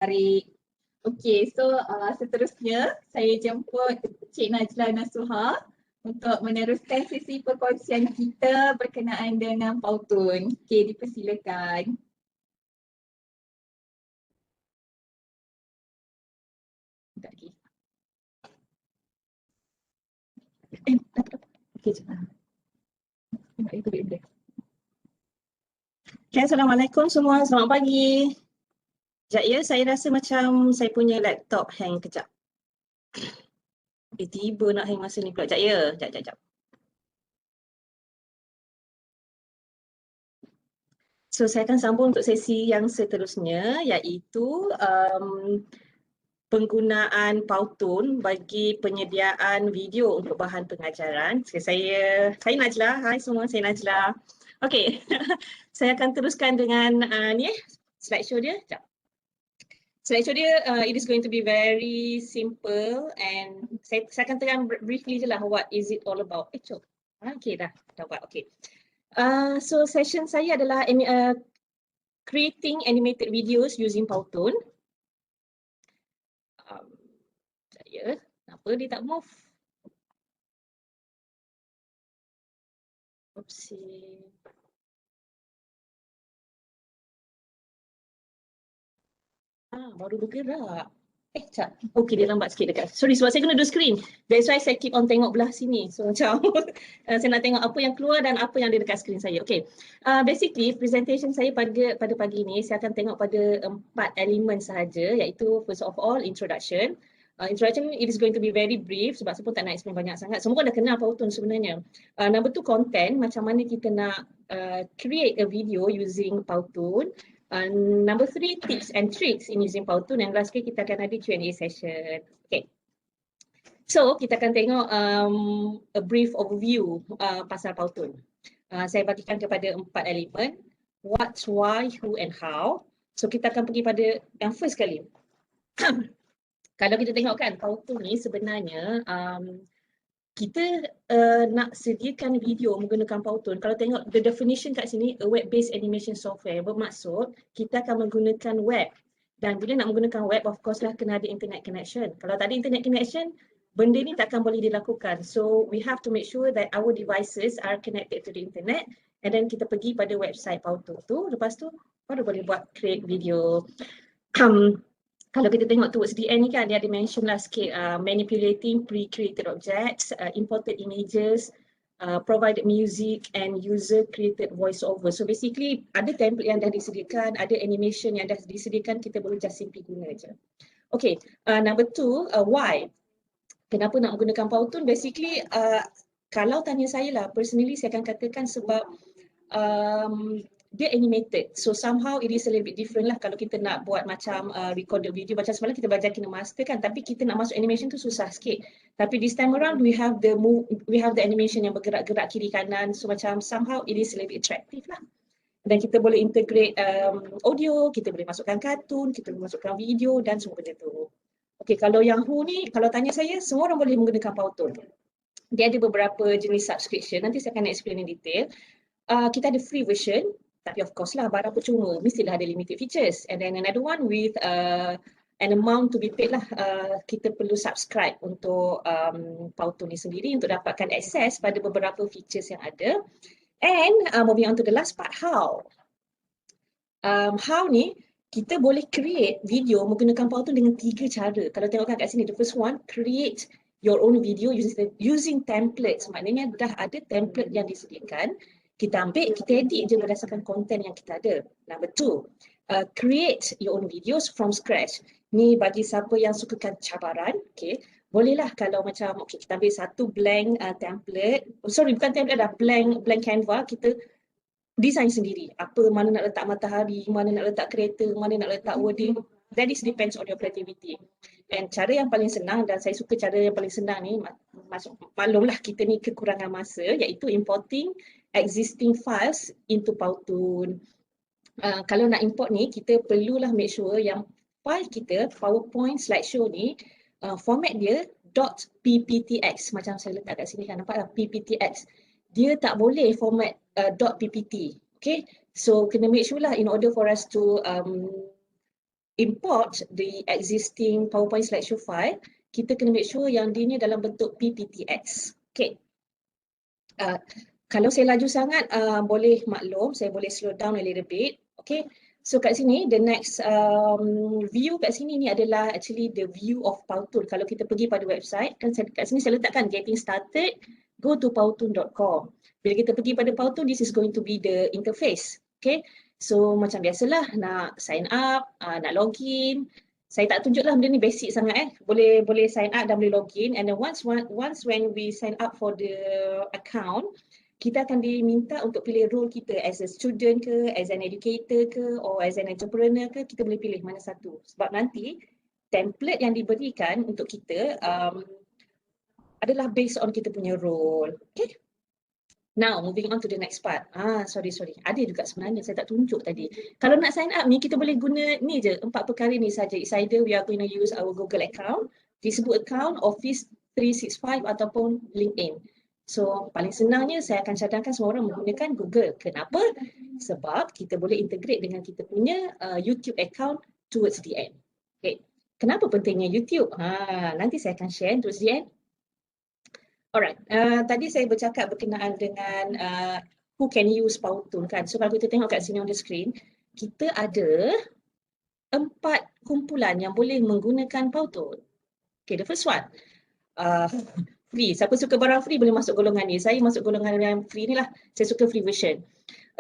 Baik. Okey, so seterusnya saya jemput Cik Najla Nasuha untuk meneruskan sesi perkongsian kita berkenaan dengan Pautun. Okey, dipersilakan. Tak lagi. Tak apa. Okey, cepat. Tengok itu dia. Okay, Assalamualaikum semua. Selamat pagi. Sekejap ya, saya rasa macam saya punya laptop hang kejap. Tiba nak hang masa ni pula. Sekejap ya. Sekejap. So, saya akan sambung untuk sesi yang seterusnya iaitu penggunaan Pautun bagi penyediaan video untuk bahan pengajaran. Saya Najla. Hai semua, saya Najla. Okey. Saya akan teruskan dengan slideshow dia. Sekejap. Slideshow dia, it is going to be very simple and saya akan terang briefly je lah what is it all about. Okay, dah buat. Okay. So session saya adalah creating animated videos using Powtoon. Kenapa dia tak move? Oopsie. Baru bergerak. Sekejap. Okay, dia lambat sikit dekat. Sorry, sebab saya kena dua screen. That's why saya keep on tengok belah sini. So macam saya nak tengok apa yang keluar dan apa yang ada dekat screen saya. Okay. Basically, presentation saya pada pagi ni, saya akan tengok pada 4 elemen sahaja, iaitu first of all, introduction. Introduction, it is going to be very brief sebab saya pun tak nak explain banyak sangat. Semua dah kenal Powtoon sebenarnya. Number 2, content. Macam mana kita nak create a video using Powtoon. Number 3, tips and tricks in using Powtoon, and lastly kita akan ada Q&A session. Okay. So kita akan tengok a brief overview pasal Powtoon. Saya bagikan kepada 4 elemen: what, why, who and how. So kita akan pergi pada yang first kali. Kalau kita tengok kan, Powtoon ni sebenarnya kita nak sediakan video menggunakan Powtoon. Kalau tengok the definition kat sini, a web-based animation software, bermaksud kita akan menggunakan web. Dan bila nak menggunakan web, of course lah kena ada internet connection. Kalau tak ada internet connection, benda ni takkan boleh dilakukan. So we have to make sure that our devices are connected to the internet, and then kita pergi pada website Powtoon tu, lepas tu baru boleh buat create video. Kalau kita tengok towards the end ni kan, dia ada mention lah sikit manipulating pre-created objects, imported images, provided music and user-created voiceover. So basically ada template yang dah disediakan, ada animation yang dah disediakan, kita boleh just simply guna je. Okay, number 2, why? Kenapa nak menggunakan Powtoon? Basically, kalau tanya saya lah, personally saya akan katakan sebab dia animated, so somehow it is a little bit different lah kalau kita nak buat macam recorded video. Macam semalam kita belajar KineMaster kan, tapi kita nak masuk animation tu susah sikit. Tapi this time around we have the animation yang bergerak-gerak kiri kanan, so macam somehow it is a little bit attractive lah. Dan kita boleh integrate audio, kita boleh masukkan kartun, kita boleh masukkan video dan semua benda tu. Okay, kalau yang who ni, kalau tanya saya, semua orang boleh menggunakan Powtoon. Dia ada beberapa jenis subscription, nanti saya akan explain in detail. Kita ada free version, tapi of course lah barang percuma mestilah ada limited features, and then another one with an amount to be paid lah. Kita perlu subscribe untuk Powtoon ni sendiri untuk dapatkan akses pada beberapa features yang ada. And moving on to the last part, how. How ni kita boleh create video menggunakan Powtoon dengan 3 cara. Kalau tengokkan kat sini, the first one, create your own video using templates. Maknanya dah ada template yang disediakan. Kita ambil, kita edit je berdasarkan konten yang kita ada. Number 2, create your own videos from scratch. Ni bagi siapa yang sukakan cabaran, okay. Bolehlah kalau macam, okay, kita ambil satu blank template, bukan template dah, blank Canva, kita design sendiri. Mana nak letak matahari, mana nak letak kereta, mana nak letak wording. That is depends on your creativity. Dan cara yang paling senang, dan saya suka cara yang paling senang ni, maklumlah kita ni kekurangan masa, iaitu importing existing files into Powtoon. Kalau nak import ni, kita perlulah make sure yang file kita, PowerPoint slideshow ni, format dia .pptx. Macam saya letak kat sini kan, nampak tak? pptx. Dia tak boleh format .ppt. Okay, so kena make sure lah in order for us to import the existing PowerPoint slideshow file, kita kena make sure yang dia ni dalam bentuk PPTX. Okay. Kalau saya laju sangat, boleh maklum, saya boleh slow down a little bit. Okay. So kat sini, the next view kat sini ni adalah actually the view of Powtoon. Kalau kita pergi pada website, kan kat sini saya letakkan getting started, go to powtoon.com. Bila kita pergi pada Powtoon, this is going to be the interface. Okay. So macam biasalah, nak sign up, nak login. Saya tak tunjuklah benda ni basic sangat Boleh sign up dan boleh login, and then once when we sign up for the account, kita akan diminta untuk pilih role kita as a student ke, as an educator ke, or as an entrepreneur ke, kita boleh pilih mana satu. Sebab nanti template yang diberikan untuk kita adalah based on kita punya role. Okay. Now, moving on to the next part. Sorry. Ada juga sebenarnya, saya tak tunjuk tadi. Kalau nak sign up ni, kita boleh guna ni je, 4 perkara ni saja. It's either we are going to use our Google account, Facebook account, Office 365 ataupun LinkedIn. So, paling senangnya saya akan cadangkan semua orang menggunakan Google. Kenapa? Sebab kita boleh integrate dengan kita punya YouTube account towards the end. Okay. Kenapa pentingnya YouTube? Nanti saya akan share towards the end. Alright, tadi saya bercakap berkenaan dengan who can use Powtoon kan. So kalau kita tengok kat sini on the screen, kita ada 4 kumpulan yang boleh menggunakan Powtoon. Okay, the first one, free. Siapa suka barang free boleh masuk golongan ni. Saya masuk golongan yang free ni lah. Saya suka free version.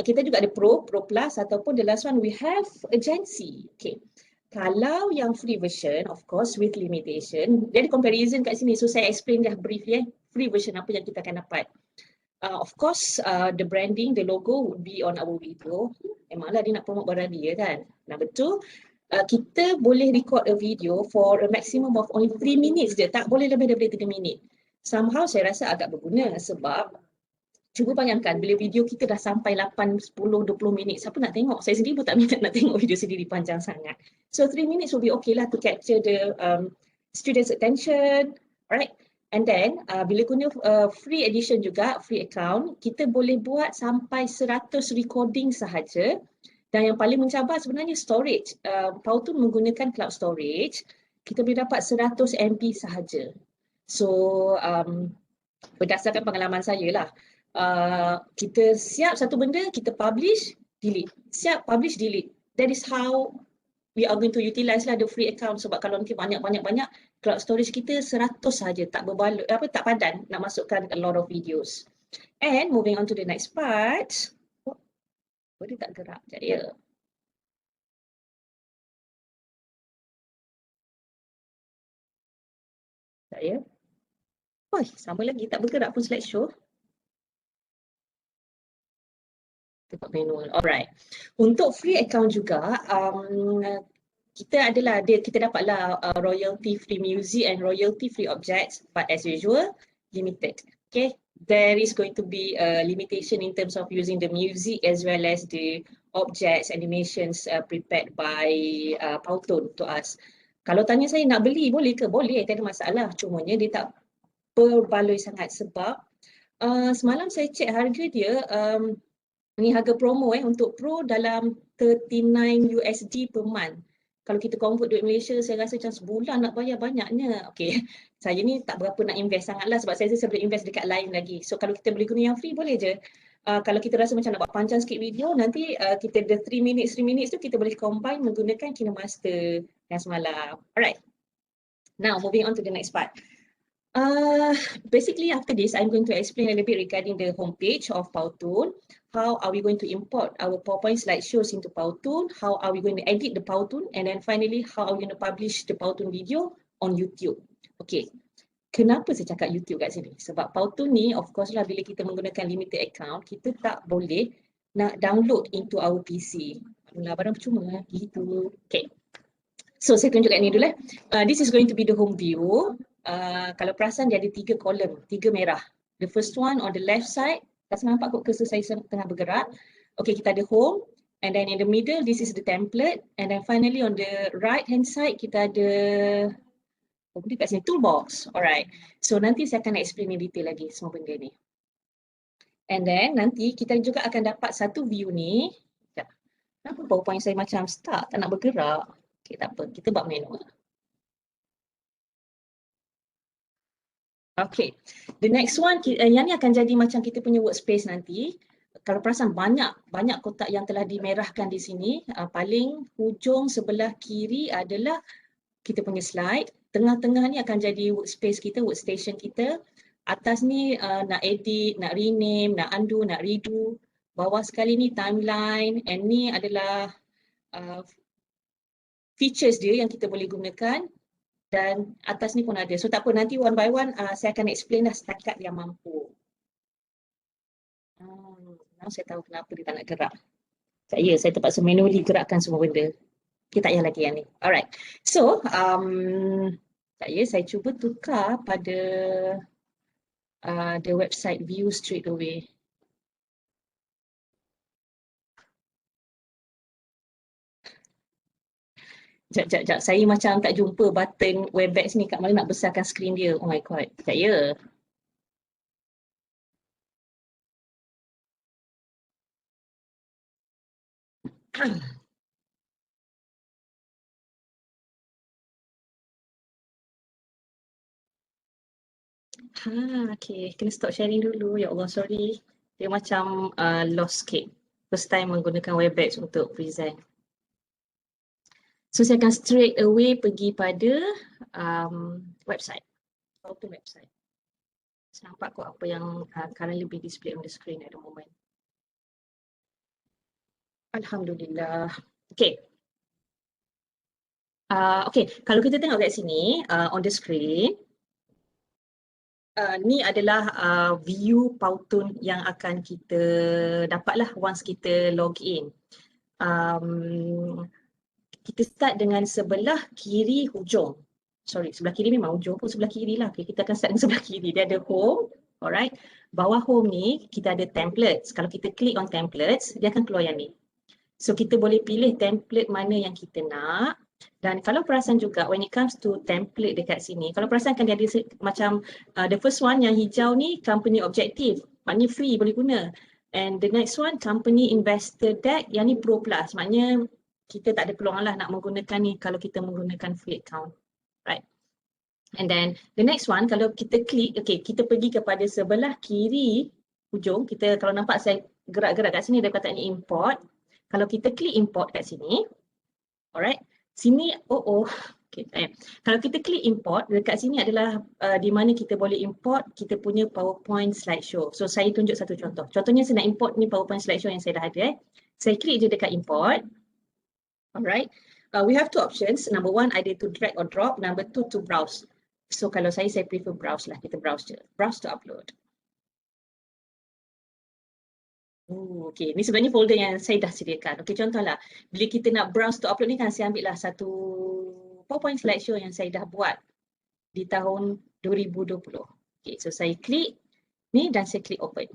Kita juga ada Pro Plus ataupun the last one we have agency. Okay. Kalau yang free version, of course with limitation, dia ada comparison kat sini. So saya explain dah briefly free version apa yang kita akan dapat. Of course, the branding, the logo would be on our video. Memanglah dia nak promote barang dia kan. Nah betul, kita boleh record a video for a maximum of only 3 minutes je. Tak boleh lebih daripada 3 minit. Somehow saya rasa agak berguna sebab cuba bayangkan bila video kita dah sampai 8, 10, 20 minit, siapa nak tengok? Saya sendiri pun tak minat nak tengok video sendiri panjang sangat. So 3 minutes will be okay lah to capture the students' attention, right? And then bila guna free edition juga, free account, kita boleh buat sampai 100 recording sahaja. Dan yang paling mencabar sebenarnya storage. Powtoon menggunakan cloud storage, kita boleh dapat 100 MB sahaja. So berdasarkan pengalaman saya lah, kita siap satu benda, kita publish, delete. Siap, publish, delete. That is how we are going to utilize lah the free account. Sebab kalau nanti banyak cloud storage kita 100 saja, tak berbaloi, tak padan nak masukkan a lot of videos. And moving on to the next part. Dia tak gerak sekejap ya. Sekejap ya. Sama lagi, tak bergerak pun slideshow. Tempat manual. Alright. Untuk free account juga, kita dapatlah royalty free music and royalty free objects, but as usual, limited. Okay. There is going to be a limitation in terms of using the music as well as the objects, animations prepared by Powtoon to us. Kalau tanya saya nak beli, boleh ke? Boleh, tak ada masalah. Cumanya dia tak berbaloi sangat sebab semalam saya cek harga dia, ni harga promo untuk Pro dalam 39 USD per month. Kalau kita convert duit Malaysia, saya rasa macam sebulan nak bayar banyaknya. Okay, saya ni tak berapa nak invest sangatlah sebab saya boleh invest dekat lain lagi. So kalau kita boleh guna yang free, boleh je. Kalau kita rasa macam nak buat panjang sikit video, nanti kita the 3 minutes tu kita boleh combine menggunakan KineMaster yang semalam. Alright. Now moving on to the next part. Basically after this, I'm going to explain a little bit regarding the homepage of Powtoon. How are we going to import our PowerPoint slideshows into Powtoon? How are we going to edit the Powtoon? And then finally, how are we going to publish the Powtoon video on YouTube? Okay, kenapa saya cakap YouTube kat sini? Sebab Powtoon ni, of course lah, bila kita menggunakan limited account, kita tak boleh nak download into our PC. Alah, barang percuma gitu. Okay, so saya tunjukkan ni dulu. This is going to be the home view. Kalau perasan dia ada 3 kolom, 3 merah. The first one on the left side, tak nampak kot cursor saya tengah bergerak. Okay, kita ada home, and then in the middle this is the template, and then finally on the right hand side kita ada kat sini toolbox. Alright, so nanti saya akan explain in detail lagi semua benda ni. And then nanti kita juga akan dapat satu view ni. Kenapa PowerPoint saya macam stuck, tak nak bergerak? Okay, tak apa, kita buat manual. Okay, the next one, yang ni akan jadi macam kita punya workspace nanti. Kalau perasan banyak kotak yang telah dimerahkan di sini. Paling hujung sebelah kiri adalah kita punya slide. Tengah-tengah ni akan jadi workspace kita, workstation kita. Atas ni nak edit, nak rename, nak undo, nak redo. Bawah sekali ni timeline, and ni adalah features dia yang kita boleh gunakan. Dan atas ni pun ada. So tak apa, nanti one by one saya akan explain dah setakat yang mampu. Saya tahu kenapa dia tak nak gerak. Saya terpaksa manually gerakkan semua benda. Kita tak payah lagi yang ni. Alright. So, saya cuba tukar pada the website view straight away. Sekejap. Saya macam tak jumpa button Webex ni kat mana nak besarkan skrin dia. Oh my god. Sekejap ya. Okay. Kena stop sharing dulu. Ya Allah, sorry. Dia macam lost sikit. First time menggunakan Webex untuk present. So, saya akan straight away pergi pada website. Open website. Nampak kok apa yang currently be display on the screen at the moment. Alhamdulillah. Okay. Okay, kalau kita tengok kat sini on the screen, ni adalah view Powtoon yang akan kita dapatlah once kita log in. Kita start dengan sebelah kiri hujung. Sorry, sebelah kiri memang hujung pun sebelah kiri lah. Okay, kita akan start dengan sebelah kiri. Dia ada home, alright. Bawah home ni kita ada templates. Kalau kita klik on templates, dia akan keluar yang ni. So kita boleh pilih template mana yang kita nak. Dan kalau perasan juga when it comes to template dekat sini, kalau perasan kan dia ada macam the first one yang hijau ni company objective, maknanya free boleh guna. And the next one company investor deck, yang ni pro plus, maknanya kita tak ada peluang lah nak menggunakan ni kalau kita menggunakan free account, right? And then the next one, kalau kita klik, okay, kita pergi kepada sebelah kiri hujung, kita kalau nampak saya gerak-gerak kat sini ada perkataan import. Kalau kita klik import kat sini, alright, sini, okay, kalau kita klik import, dekat sini adalah di mana kita boleh import kita punya PowerPoint slideshow. So saya tunjuk satu contoh. Contohnya saya nak import ni PowerPoint slideshow yang saya dah ada. Saya klik je dekat import. Alright, we have two options. Number one, either to drag or drop. Number two, to browse. So kalau saya prefer browse lah. Kita browse je. Browse to upload. Okay, ni sebenarnya folder yang saya dah sediakan. Okay, contohlah, bila kita nak browse to upload ni kan saya ambil lah satu PowerPoint slideshow yang saya dah buat di tahun 2020. Okay, so saya klik ni dan saya klik open.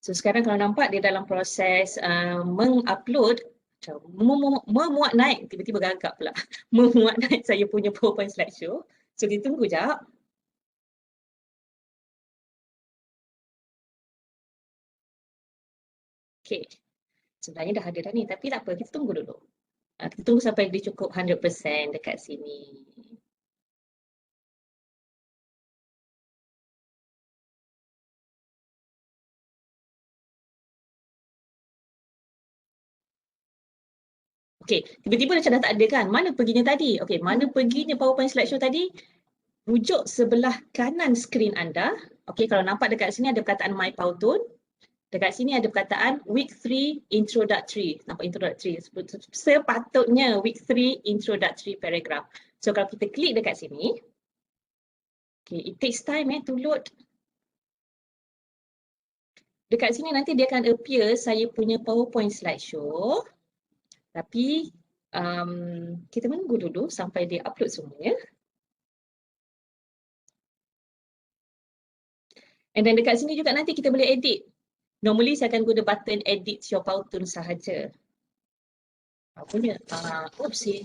So sekarang kalau nampak dia dalam proses mengupload, memuat naik, tiba-tiba gagap pula. Memuat naik saya punya PowerPoint slideshow. So ditunggu jap. Okay, sebenarnya dah ada dah ni, tapi tak apa, kita tunggu dulu. Kita tunggu sampai dia cukup 100% dekat sini. Okay, tiba-tiba macam dah tak ada kan? Mana perginya tadi? Okay, mana perginya PowerPoint slideshow tadi? Rujuk sebelah kanan skrin anda. Okay, kalau nampak dekat sini ada perkataan My Powtoon. Dekat sini ada perkataan Week 3 Introductory. Nampak Introductory. Sepatutnya Week 3 Introductory paragraph. So kalau kita klik dekat sini, okay, it takes time to load. Dekat sini nanti dia akan appear saya punya PowerPoint slideshow. Tapi kita menunggu dulu sampai dia upload semuanya. And then dekat sini juga nanti kita boleh edit. Normally saya akan guna button edit your Powtoon sahaja. Punya, oopsie.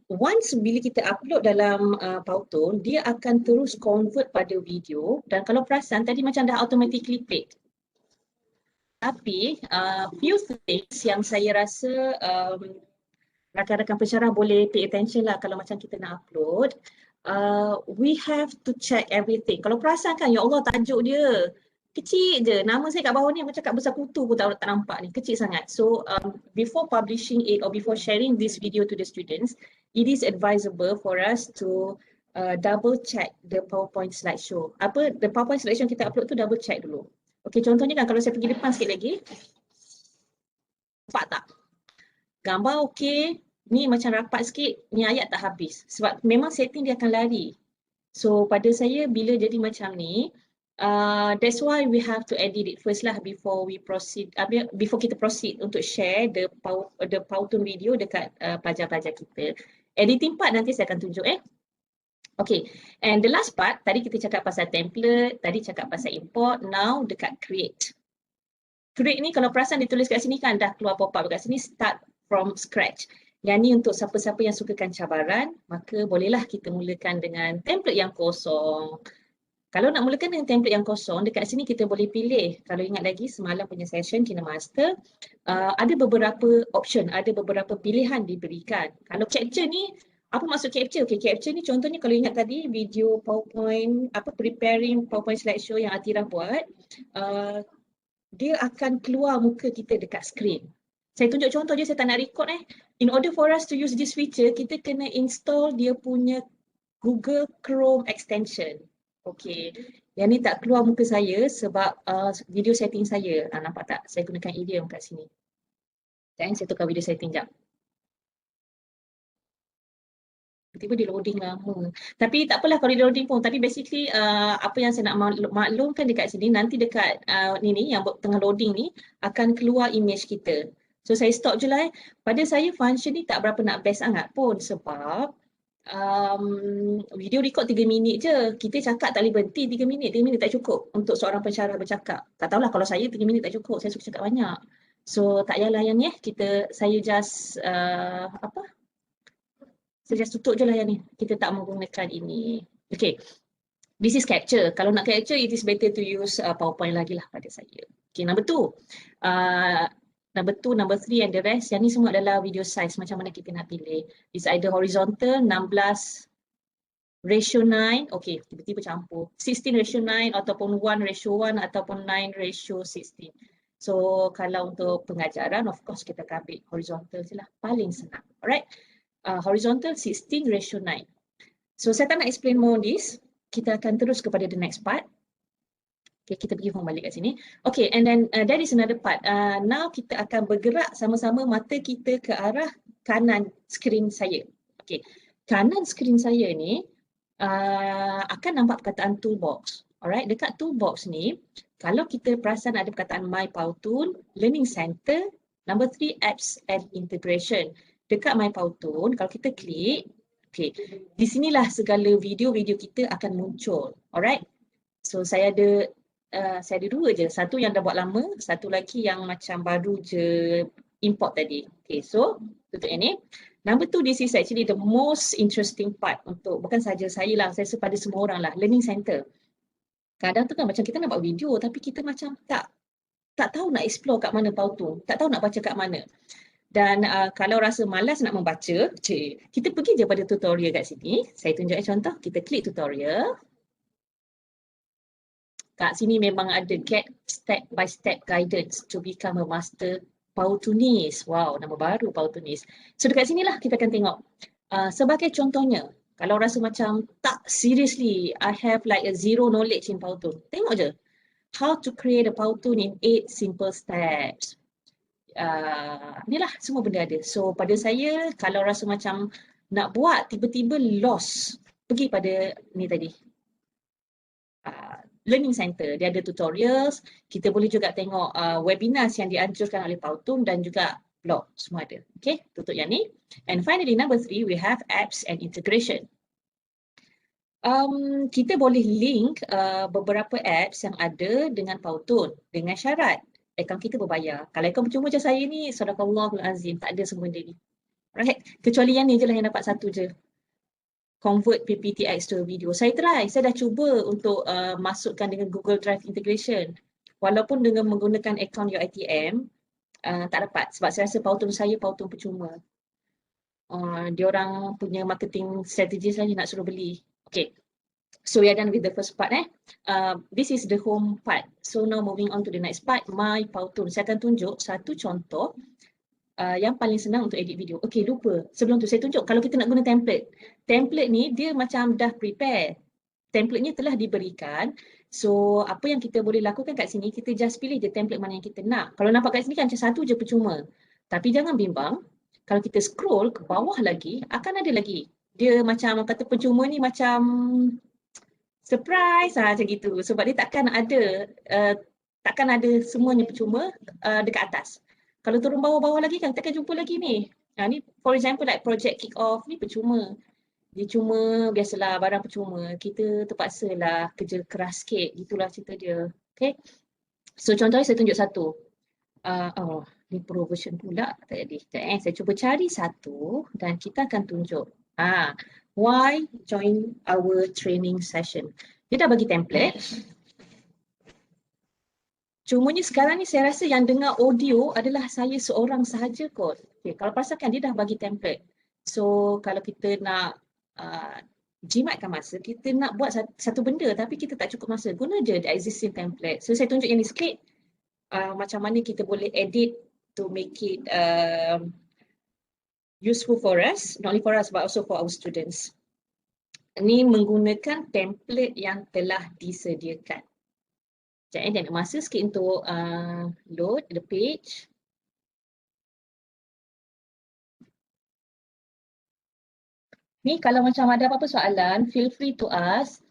Once bila kita upload dalam Powtoon, dia akan terus convert pada video. Dan kalau perasan tadi macam dah automatically played. Tapi few things yang saya rasa rakan-rakan pensyarah boleh pay attention lah kalau macam kita nak upload. We have to check everything. Kalau perasan kan, ya Allah tajuk dia kecil je. Nama saya kat bawah ni macam kat besar kutu pun tak nampak ni. Kecil sangat. So before publishing it or before sharing this video to the students, it is advisable for us to double check the PowerPoint slideshow. The PowerPoint slideshow yang kita upload tu double check dulu. Okay, contohnya kan kalau saya pergi depan sikit lagi. Nampak tak? Gambar okey, ni macam rapat sikit, ni ayat tak habis. Sebab memang setting dia akan lari. So pada saya bila jadi macam ni, that's why we have to edit it first lah before we proceed, before kita proceed untuk share the Powtoon video dekat pelajar-pelajar kita. Editing part nanti saya akan tunjuk Okay, and the last part, tadi kita cakap pasal template, tadi cakap pasal import, now dekat create. Create ni kalau perasan ditulis kat sini kan dah keluar pop-up kat sini, start from scratch. Yang ni untuk siapa-siapa yang sukakan cabaran, maka bolehlah kita mulakan dengan template yang kosong. Kalau nak mulakan dengan template yang kosong, dekat sini kita boleh pilih. Kalau ingat lagi semalam punya session KineMaster, ada beberapa option, ada beberapa pilihan diberikan. Kalau capture ni, apa maksud capture? Okay, capture ni contohnya kalau ingat tadi video PowerPoint, preparing PowerPoint slideshow yang Atira buat, dia akan keluar muka kita dekat screen. Saya tunjuk contoh je, saya tak nak record In order for us to use this feature, kita kena install dia punya Google Chrome extension. Okay, yang ni tak keluar muka saya sebab video setting saya. Nampak tak? Saya gunakan idiom kat sini. Dan saya tukar video setting jap. Tiba-tiba dia loading lama. Tapi tak apalah kalau dia loading pun. Tapi basically apa yang saya nak maklumkan dekat sini, nanti dekat ni yang tengah loading ni akan keluar image kita. So saya stop je lah Pada saya function ni tak berapa nak best sangat pun sebab video record 3 minit je. Kita cakap tak boleh berhenti 3 minit. 3 minit tak cukup untuk seorang pensyarah bercakap. Tak tahulah kalau saya 3 minit tak cukup. Saya suka cakap banyak. So tak payahlah yang ni saya just saya just tutup je lah yang ni. Kita tak menggunakan ini. Okay. This is capture. Kalau nak capture, it is better to use PowerPoint lagi lah pada saya. Okay, number 2. Number 2, number 3 and the rest. Yang ni semua adalah video size. Macam mana kita nak pilih. It's either horizontal, 16:9. Okay, tiba-tiba campur. 16:9 ataupun 1:1 ataupun 9:16. So, kalau untuk pengajaran, of course kita akan ambil horizontal je lah. Paling senang. Alright. Horizontal 16:9. So, saya tak nak explain more on this. Kita akan terus kepada the next part. Okay, kita pergi home balik kat sini. Okay, and then that is another part. Now kita akan bergerak sama-sama mata kita ke arah kanan skrin saya. Okay, kanan skrin saya ni akan nampak perkataan toolbox. Alright, dekat toolbox ni, kalau kita perasan ada perkataan My Powtoon, Learning Center, number 3 Apps and Integration. Dekat My Powtoon, kalau kita klik, okay, di sinilah segala video-video kita akan muncul. Alright, so saya ada 2 je. Satu yang dah buat lama, satu lagi yang macam baru je import tadi. Okay, so tutup yang ni. Number 2, this is actually the most interesting part untuk, bukan saja saya lah, saya rasa pada semua orang lah, Learning Center. Kadang tu kan macam kita nak buat video tapi kita macam tak tahu nak explore kat mana Powtoon, tak tahu nak baca kat mana. Dan kalau rasa malas nak membaca, kita pergi je pada tutorial kat sini. Saya tunjukkan contoh, kita klik tutorial. Kat sini memang ada get step by step guidance to become a master Powtoonist. Wow, nama baru Powtoonist. So dekat sinilah kita akan tengok. Sebagai contohnya, kalau rasa macam tak seriously, I have like a zero knowledge in Powtoon. Tengok je. How to create a Powtoon in 8 simple steps. Inilah semua benda ada. So pada saya, kalau rasa macam nak buat tiba-tiba lost, pergi pada ni tadi. Learning Center, dia ada tutorials, kita boleh juga tengok webinars yang dianjurkan oleh Powtoon dan juga blog, semua ada. Okay, tutup yang ni. And finally, number 3, we have apps and integration. Kita boleh link beberapa apps yang ada dengan Powtoon dengan syarat akaun kita berbayar. Kalau akaun percuma macam saya ni, sadaqallahul azim, tak ada semua benda ni. Right? Kecuali yang ni je lah yang dapat satu je. Convert PPTX to video. Saya try, saya dah cuba untuk masukkan dengan Google Drive integration. walaupun dengan menggunakan akaun UiTM, tak dapat sebab saya rasa Powtoon saya Powtoon percuma. Diorang punya marketing strategi saja nak suruh beli. Okay, so we are done with the first part. This is the home part. So now moving on to the next part, my Powtoon. Saya akan tunjuk satu contoh yang paling senang untuk edit video. Okay, lupa. Sebelum tu saya tunjuk kalau kita nak guna template. Template ni dia macam dah prepare. Template-nya telah diberikan. So apa yang kita boleh lakukan kat sini, kita just pilih je template mana yang kita nak. Kalau nampak kat sini kan macam satu je percuma. Tapi jangan bimbang. Kalau kita scroll ke bawah lagi, akan ada lagi. Dia macam kata percuma ni macam surprise macam gitu. Sebab dia takkan ada semuanya percuma dekat atas. Kalau turun bawah-bawah lagi kan kita akan jumpa lagi ni. Ni for example like project kick off ni percuma. Dia cuma biasalah barang percuma. Kita terpaksalah kerja keras sikit. Gitulah cerita dia. Okay. So contohnya saya tunjuk satu. Ni pro version pula. Tak jadi. Saya cuba cari satu dan kita akan tunjuk. Why join our training session? Dia dah bagi template. Cumanya sekarang ni saya rasa yang dengar audio adalah saya seorang sahaja kot. Okay, kalau perasakan dia dah bagi template. So kalau kita nak jimatkan masa, kita nak buat satu benda tapi kita tak cukup masa, guna je the existing template. So saya tunjuk yang ni sikit. Macam mana kita boleh edit to make it useful for us, not only for us but also for our students. Ini menggunakan template yang telah disediakan. Sekejap dan masa sikit untuk load the page. Ni kalau macam ada apa-apa soalan, feel free to ask.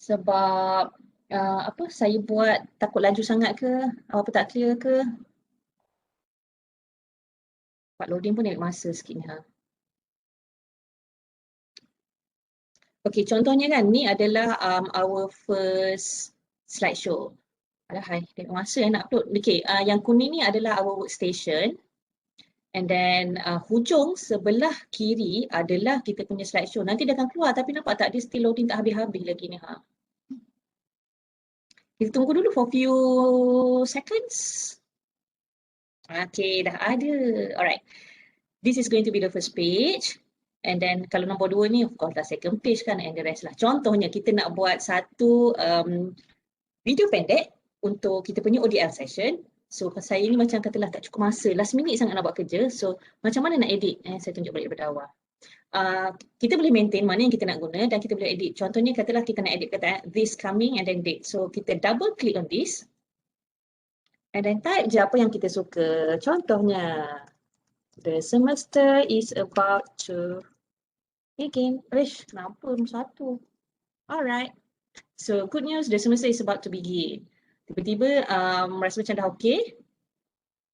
Sebab saya buat takut laju sangat ke, apa tak clear ke. Buat loading pun ambil masa sikit ni. Okay, contohnya kan ni adalah our first slideshow. Alahai, tengok masa yang nak upload. Okay, yang kuning ni adalah our workstation. And then hujung sebelah kiri adalah kita punya slideshow. Nanti dia akan keluar tapi nampak tak dia still loading tak habis-habis lagi ni. Kita tunggu dulu for few seconds. Okay, dah ada. Alright. This is going to be the first page. And then kalau nombor 2 ni of course lah second page kan and the rest lah. Contohnya kita nak buat satu video pendek untuk kita punya ODL session. So saya ni macam katalah tak cukup masa, last minute sangat nak buat kerja. So macam mana nak edit? Saya tunjuk balik daripada awal. Kita boleh maintain mana yang kita nak guna dan kita boleh edit. Contohnya katalah kita nak edit kata this coming and then date. So kita double click on this. And then type je apa yang kita suka. Contohnya, the semester is about to begin. Kenapa satu? Alright. So good news, the semester is about to begin. Tiba-tiba rasa macam dah okey.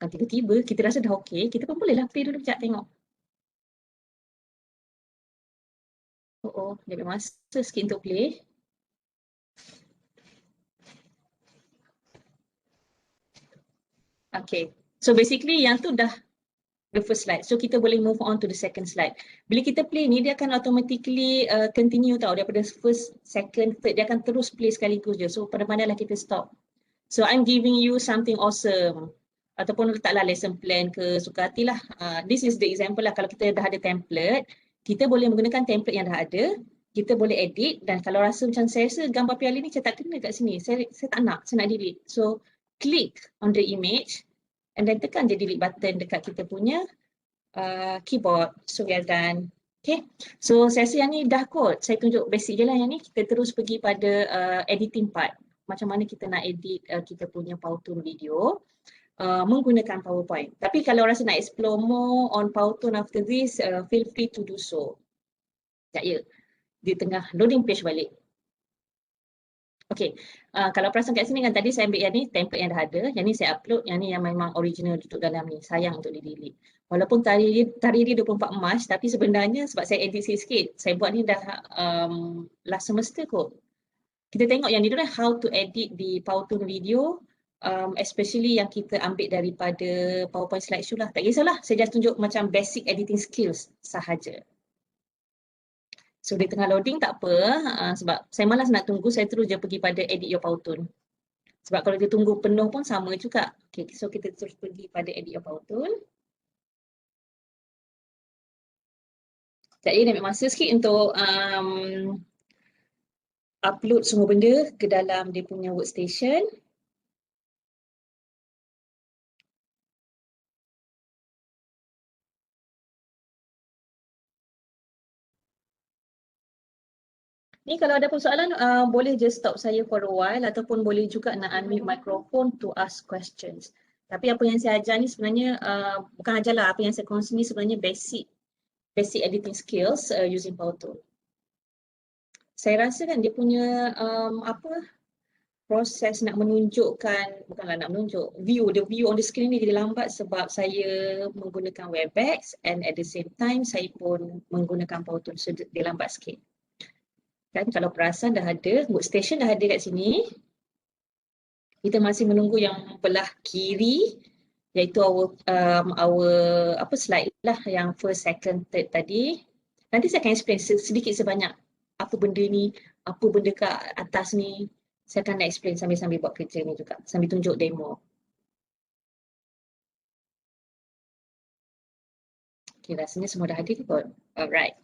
Tiba-tiba kita rasa dah okey, kita pun bolehlah play dulu sekejap tengok. Dia ambil masa sikit untuk play. Okay, so basically yang tu dah the first slide. So kita boleh move on to the second slide. Bila kita play ni dia akan automatically continue tau daripada first, second, third. Dia akan terus play sekaligus je. So pada mana lah kita stop. So I'm giving you something awesome. Ataupun letaklah lesson plan ke suka hatilah. This is the example lah kalau kita dah ada template. Kita boleh menggunakan template yang dah ada. Kita boleh edit dan kalau rasa macam saya rasa gambar piala ni saya tak kena kat sini. Saya tak nak, saya nak delete. So click on the image and then tekan je delete button dekat kita punya keyboard. So we are done. Okay. So saya rasa yang ni dah kot. Saya tunjuk basic je lah yang ni. Kita terus pergi pada editing part. Macam mana kita nak edit kita punya Powtoon video menggunakan PowerPoint. Tapi kalau rasa nak explore more on Powtoon after this, feel free to do so. Sekejap ya, di tengah loading page balik. Okay, kalau perasan kat sini kan tadi saya ambil yang ni, template yang dah ada. Yang ni saya upload, yang ni yang memang original duduk dalam ni. Sayang untuk di-delete. Walaupun tarikh dia 24 Mac, tapi sebenarnya sebab saya edit sikit-sikit, saya buat ni dah last semester kot. Kita tengok yang ni dulu how to edit di Powtoon video, especially yang kita ambil daripada PowerPoint slideshow lah. Tak kisahlah, saya just tunjuk macam basic editing skills sahaja. So di tengah loading tak apa, sebab saya malas nak tunggu, saya terus je pergi pada edit your Powtoon. Sebab kalau dia tunggu penuh pun sama juga. Okay, so kita terus pergi pada edit your Powtoon. Jadi dia ambil masa sikit untuk upload semua benda ke dalam dia punya workstation. Ni kalau ada persoalan boleh je stop saya for a while ataupun boleh juga nak unmute microphone to ask questions. Tapi apa yang saya ajar ni sebenarnya bukan ajarlah, apa yang saya kongsi ni sebenarnya basic editing skills using Powtoon. Saya rasa kan dia punya proses nak menunjukkan, bukanlah nak menunjuk, the view on the screen ni jadi lambat sebab saya menggunakan Webex and at the same time saya pun menggunakan Powtoon, so dia lambat sikit. Kan kalau perasan dah ada, workstation dah ada kat sini. Kita masih menunggu yang belah kiri iaitu our slide lah yang first, second, third tadi. Nanti saya akan explain sedikit sebanyak apa benda ni, apa benda kat atas ni. Saya akan explain sambil-sambil buat kerja ni juga, sambil tunjuk demo. Okay, rasanya semua dah ada kot. Alright.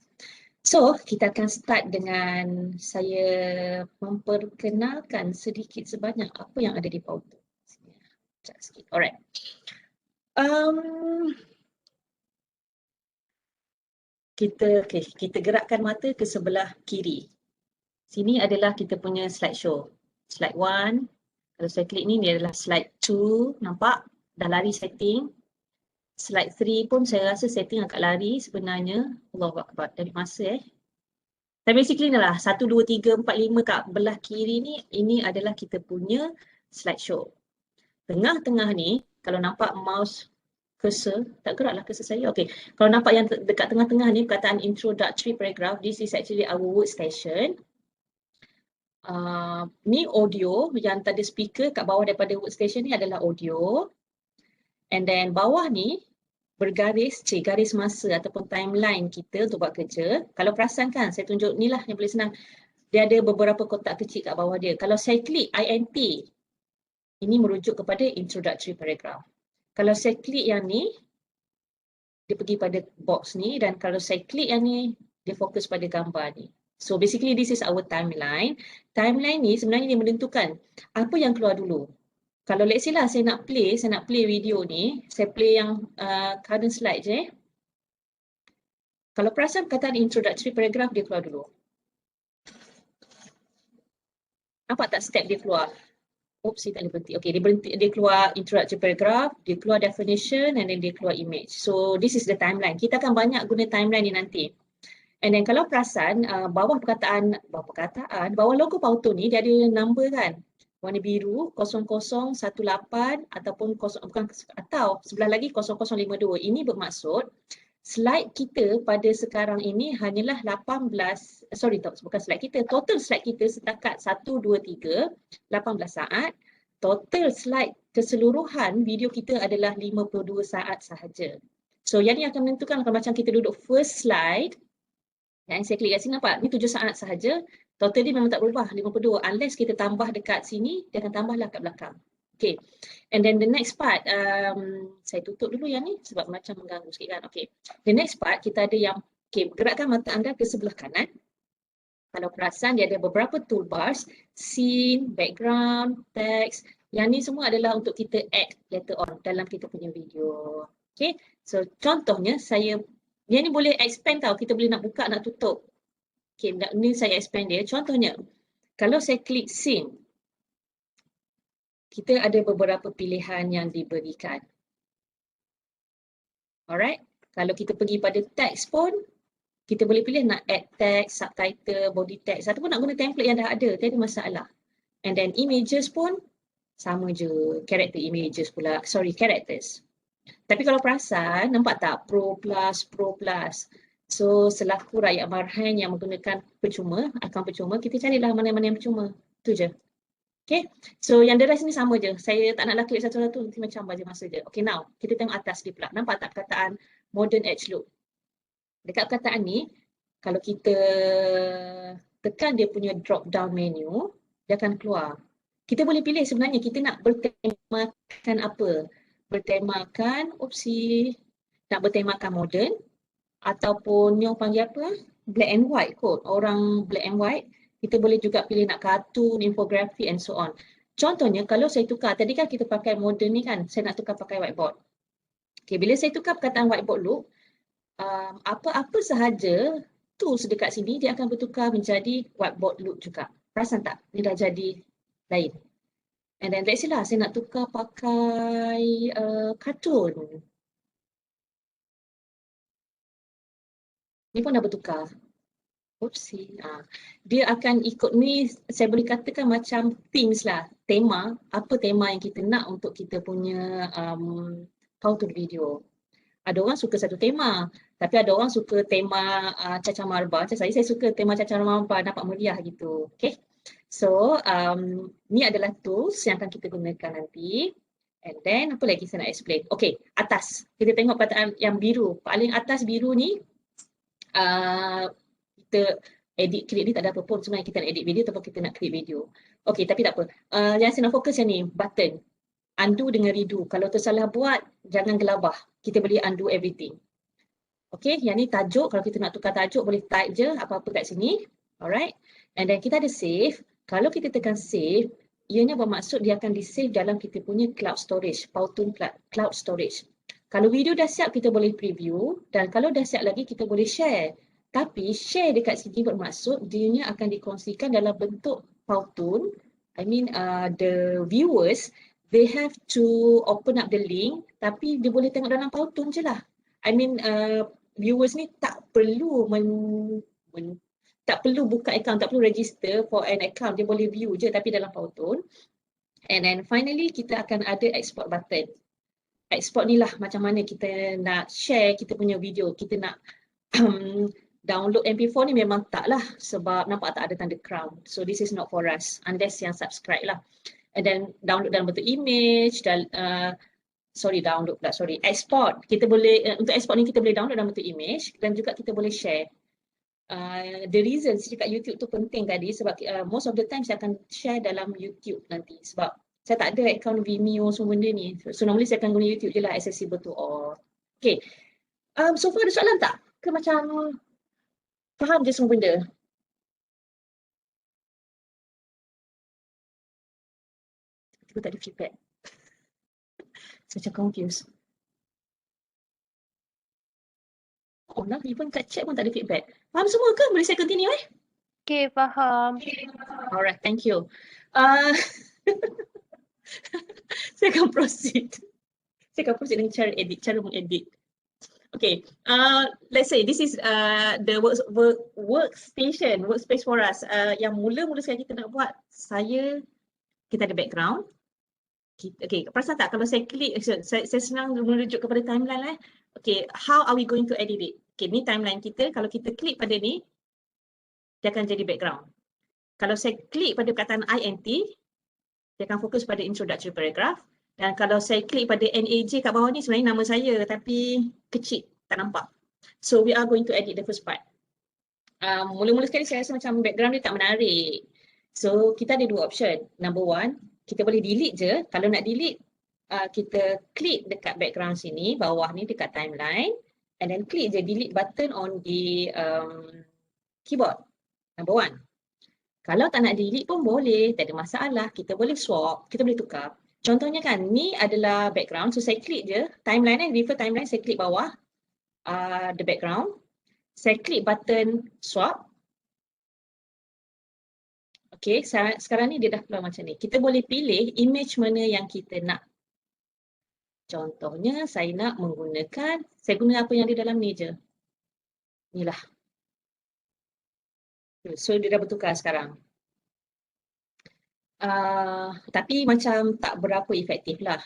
So, kita akan start dengan saya memperkenalkan sedikit sebanyak apa yang ada di Powtoon. Alright. Kita gerakkan mata ke sebelah kiri. Sini adalah kita punya slideshow. Slide 1. Kalau saya klik ni, dia adalah slide 2. Nampak? Dah lari setting. Slide 3 pun saya rasa setting agak lari sebenarnya. Allahu Akbar, dari masa Tapi basically ni lah 1, 2, 3, 4, 5 kat belah kiri ni, ini adalah kita punya slideshow. Tengah-tengah ni, kalau nampak mouse cursor, tak geraklah cursor saya. Okay, kalau nampak yang dekat tengah-tengah ni perkataan introductory paragraph, this is actually our workstation. Ni audio, yang tadi speaker kat bawah daripada workstation ni adalah audio. And then bawah ni bergaris, garis masa ataupun timeline kita untuk buat kerja. Kalau perasan kan, saya tunjuk ni lah yang paling senang. Dia ada beberapa kotak kecil kat bawah dia. Kalau saya klik INT, ini merujuk kepada introductory paragraph. Kalau saya klik yang ni, dia pergi pada box ni, dan kalau saya klik yang ni, dia fokus pada gambar ni. So basically this is our timeline. Timeline ni sebenarnya dia menentukan apa yang keluar dulu. Kalau let's say lah saya nak play video ni, saya play yang current slide je. Kalau perasan perkataan introductory paragraph dia keluar dulu. Nampak tak step dia keluar? Oops, saya tak boleh berhenti. Okay, dia keluar introductory paragraph, dia keluar definition, and then dia keluar image. So this is the timeline. Kita akan banyak guna timeline ni nanti. And then kalau perasan, bawah logo Powtoon ni dia ada number kan? Warna biru 0018 ataupun atau sebelah lagi 0052. Ini bermaksud slide kita pada sekarang ini hanyalah 18 slide kita. Total slide kita setakat 1 2 3 18 saat. Total slide keseluruhan video kita adalah 52 saat sahaja. So yang ni akan menentukan kalau macam kita duduk first slide. Yang saya klik kat sini nampak, ni 7 saat sahaja. Total dia memang tak berubah, 52. Unless kita tambah dekat sini, dia akan tambahlah kat belakang. Okay. And then the next part, saya tutup dulu yang ni sebab macam mengganggu sikit kan. Okay. The next part, kita ada yang, okay, gerakkan mata anda ke sebelah kanan. Kalau perasan, dia ada beberapa toolbars, scene, background, text. Yang ni semua adalah untuk kita add later on dalam kita punya video. Okay. So contohnya, dia ni boleh expand tau, kita boleh nak buka, nak tutup. Okay, ni saya expand dia. Contohnya, kalau saya klik scene, kita ada beberapa pilihan yang diberikan. Alright, kalau kita pergi pada text pun, kita boleh pilih nak add text, subtitle, body text, ataupun nak guna template yang dah ada, tiada masalah. And then images pun, sama je, characters. Tapi kalau perasan, nampak tak? Pro plus. So, selaku rakyat marhaen yang menggunakan akaun percuma, kita carilah mana-mana yang percuma. Itu je. Okay. So, yang the rest ni sama je. Saya tak naklah klik satu-satu, nanti macam baca masa je. Okay, now, kita tengok atas dia pula. Nampak tak perkataan modern edge look? Dekat perkataan ni, kalau kita tekan dia punya drop down menu, dia akan keluar. kita boleh pilih sebenarnya kita nak bertemakan apa. Bertemakan, nak bertemakan moden ataupun yang panggil apa? Black and white kot. Orang black and white, kita boleh juga pilih nak kartun, infografi and so on. Contohnya kalau saya tukar, tadi kan kita pakai moden ni kan, saya nak tukar pakai whiteboard. Okay, bila saya tukar perkataan whiteboard look, apa-apa sahaja tools dekat sini dia akan bertukar menjadi whiteboard look juga. Perasan tak? Dia dah jadi lain. And then let's say lah, saya nak tukar pakai kartun. Ni pun dah bertukar. Oopsie. Dia akan ikut ni, saya boleh katakan macam themes lah. Tema, apa tema yang kita nak untuk kita punya cartoon video. Ada orang suka satu tema, tapi ada orang suka tema Cacar Marbar. Macam saya suka tema Cacar Marbar, nampak meriah gitu. Okay. So, ni adalah tools yang akan kita gunakan nanti. And then, apa lagi saya nak explain? Okay, atas. Kita tengok perkataan yang biru. Paling atas biru ni, kita edit clip ni tak ada apa pun. Sebenarnya kita nak edit video ataupun kita nak create video. Okay, tapi tak apa. Yang saya nak fokus yang ni, button. Undo dengan redo. Kalau tersalah buat, jangan gelabah. Kita boleh undo everything. Okay, yang ni tajuk. Kalau kita nak tukar tajuk, boleh type je apa-apa kat sini. Alright. And then kita ada save. Kalau kita tekan save, ianya bermaksud dia akan di-save dalam kita punya cloud storage. Powtoon cloud storage. Kalau video dah siap, kita boleh preview. Dan kalau dah siap lagi, kita boleh share. Tapi share dekat sini bermaksud dianya akan dikongsikan dalam bentuk Powtoon. I mean the viewers, they have to open up the link, tapi dia boleh tengok dalam Powtoon je lah. I mean viewers ni tak perlu tak perlu buka account, tak perlu register for an account. Dia boleh view je tapi dalam Powtoon. And then finally kita akan ada export button. Export ni lah macam mana kita nak share kita punya video. Kita nak download MP4 ni memang tak lah sebab nampak tak ada tanda crown. So this is not for us unless yang subscribe lah. And then download dalam bentuk image dan export. Kita boleh untuk export ni kita boleh download dalam bentuk image dan juga kita boleh share. The reason saya cakap YouTube tu penting tadi sebab most of the time saya akan share dalam YouTube nanti sebab saya tak ada account Vimeo semua benda ni. So normally saya akan guna YouTube je lah, accessible to all. Okay. So far ada soalan tak? Ke macam faham je semua benda? Tiba tak ada feedback. Saya macam confused. Oh lah, even kat chat pun tak ada feedback. Faham semua ke? Boleh saya continue Okay, faham. Alright, thank you. Saya akan proceed. Saya akan proceed dengan cara mengedit. Okay, let's say this is the workspace for us. Yang mula-mula sekali kita nak buat, kita ada background. Okay, perasan tak kalau saya klik, saya senang merujuk kepada timeline lah. Okay, how are we going to edit it? Okay, ni timeline kita. Kalau kita klik pada ni, dia akan jadi background. Kalau saya klik pada perkataan INT, dia akan fokus pada introductory paragraph. Dan kalau saya klik pada NAJ kat bawah ni, sebenarnya nama saya tapi kecil, tak nampak. So we are going to edit the first part. Mula-mula sekali saya rasa macam background dia tak menarik. So kita ada dua option. Number one, kita boleh delete je. Kalau nak delete, kita klik dekat background sini, bawah ni dekat timeline. And then klik je delete button on the keyboard. Number one. Kalau tak nak delete pun boleh, tak ada masalah. Kita boleh swap, kita boleh tukar. Contohnya kan, ni adalah background. So saya klik je, timeline refer timeline, saya klik bawah the background. Saya klik button swap. Okay, sekarang ni dia dah keluar macam ni. Kita boleh pilih image mana yang kita nak. Contohnya saya nak menggunakan, saya guna apa yang di dalam ni je. Inilah. So dia dah bertukar sekarang. Tapi macam tak berapa efektif lah.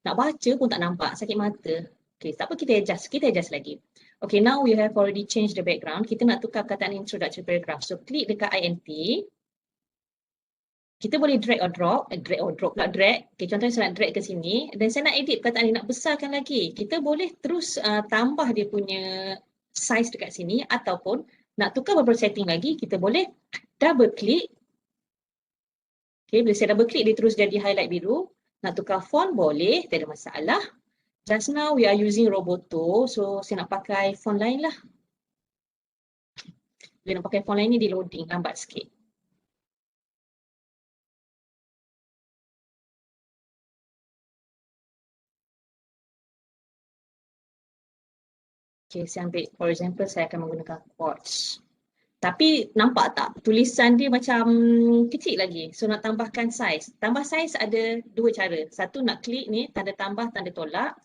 Nak baca pun tak nampak, sakit mata. Okay, tak apa kita adjust lagi. Okay, now we have already changed the background. Kita nak tukar perkataan introductory paragraph. So klik dekat INT. Kita boleh drag or drop. Okay, contohnya saya nak drag ke sini. Dan saya nak edit perkataan ni, nak besarkan lagi. Kita boleh terus tambah dia punya size dekat sini. Ataupun nak tukar beberapa setting lagi, kita boleh double click. Okay, bila saya double klik dia terus jadi highlight biru. Nak tukar font boleh, tak ada masalah. Just now we are using Roboto, so saya nak pakai font lain lah. Bila nak pakai font lain ni dia loading lambat sikit. Okay, saya ambil, for example, saya akan menggunakan Quartz. Tapi nampak tak tulisan dia macam kecil lagi. So nak tambahkan saiz. Tambah saiz ada dua cara. Satu nak klik ni, tanda tambah, tanda tolak.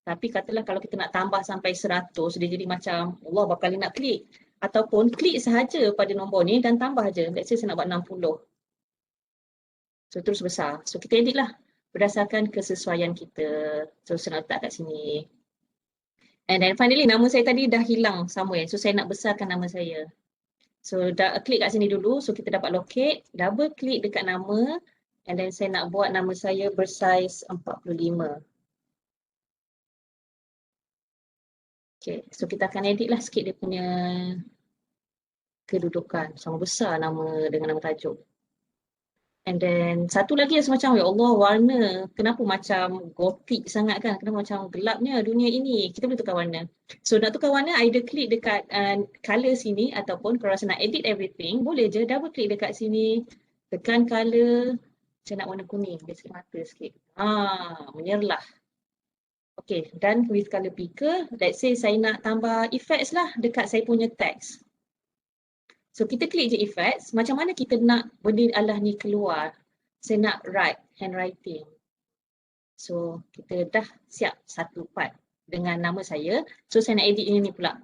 Tapi katalah kalau kita nak tambah sampai 100, dia jadi macam Allah berapa kali nak klik. Ataupun klik sahaja pada nombor ni dan tambah je. Let's say saya nak buat 60. So terus besar. So kita edit lah berdasarkan kesesuaian kita. So saya nak letak kat sini. And then finally nama saya tadi dah hilang somewhere. So saya nak besarkan nama saya. So dah klik kat sini dulu. So kita dapat locate. Double klik dekat nama. And then saya nak buat nama saya bersaiz 45. Okay. So kita akan edit lah sikit dia punya kedudukan. Sama besar nama dengan nama tajuk. And then satu lagi yang semacam, ya Allah warna. Kenapa macam gothic sangat kan? Kenapa macam gelapnya dunia ini? Kita boleh tukar warna. So nak tukar warna, either klik dekat color sini ataupun kalau rasa nak edit everything, boleh je double klik dekat sini. Tekan color. Macam nak warna kuning. Dia sikit mata sikit. Menyerlah. Okay, done with color picker. Let's say saya nak tambah effects lah dekat saya punya text. So kita klik je effects, macam mana kita nak benda Allah ni keluar. Saya nak write, handwriting. So kita dah siap satu part dengan nama saya. So saya nak edit ini pula.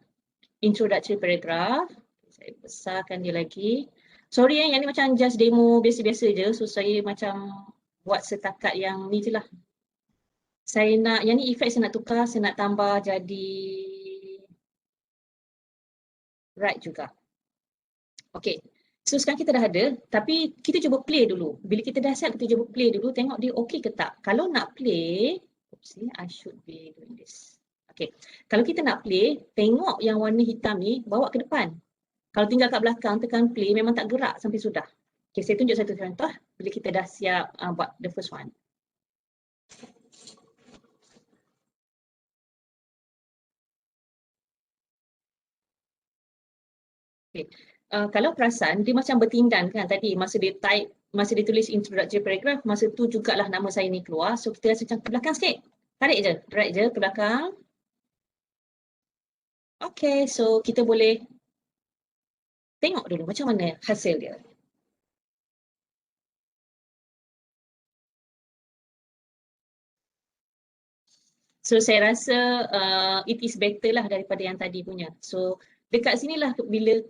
Introductory paragraph. Saya besarkan dia lagi. Sorry yang ni macam just demo biasa-biasa je. So saya macam buat setakat yang ni je lah. Saya nak, yang ni effect saya nak tukar, saya nak tambah jadi write juga. Okay, so sekarang kita dah ada, tapi kita cuba play dulu. Bila kita dah siap, kita cuba play dulu, tengok dia okay ke tak. Kalau nak play, oopsie, I should be doing this. Okay, kalau kita nak play, tengok yang warna hitam ni, bawa ke depan. Kalau tinggal kat belakang, tekan play, memang tak gerak sampai sudah. Okay, saya tunjuk satu contoh, bila kita dah siap buat the first one. Okay. Kalau perasan, dia macam bertindan kan tadi masa dia type, masa dia tulis introductory paragraph, masa tu jugalah nama saya ni keluar. So kita rasa macam ke belakang sikit. Tarik je, drag je ke belakang. Okay, so kita boleh tengok dulu macam mana hasil dia. So saya rasa it is better lah daripada yang tadi punya. So dekat sinilah bila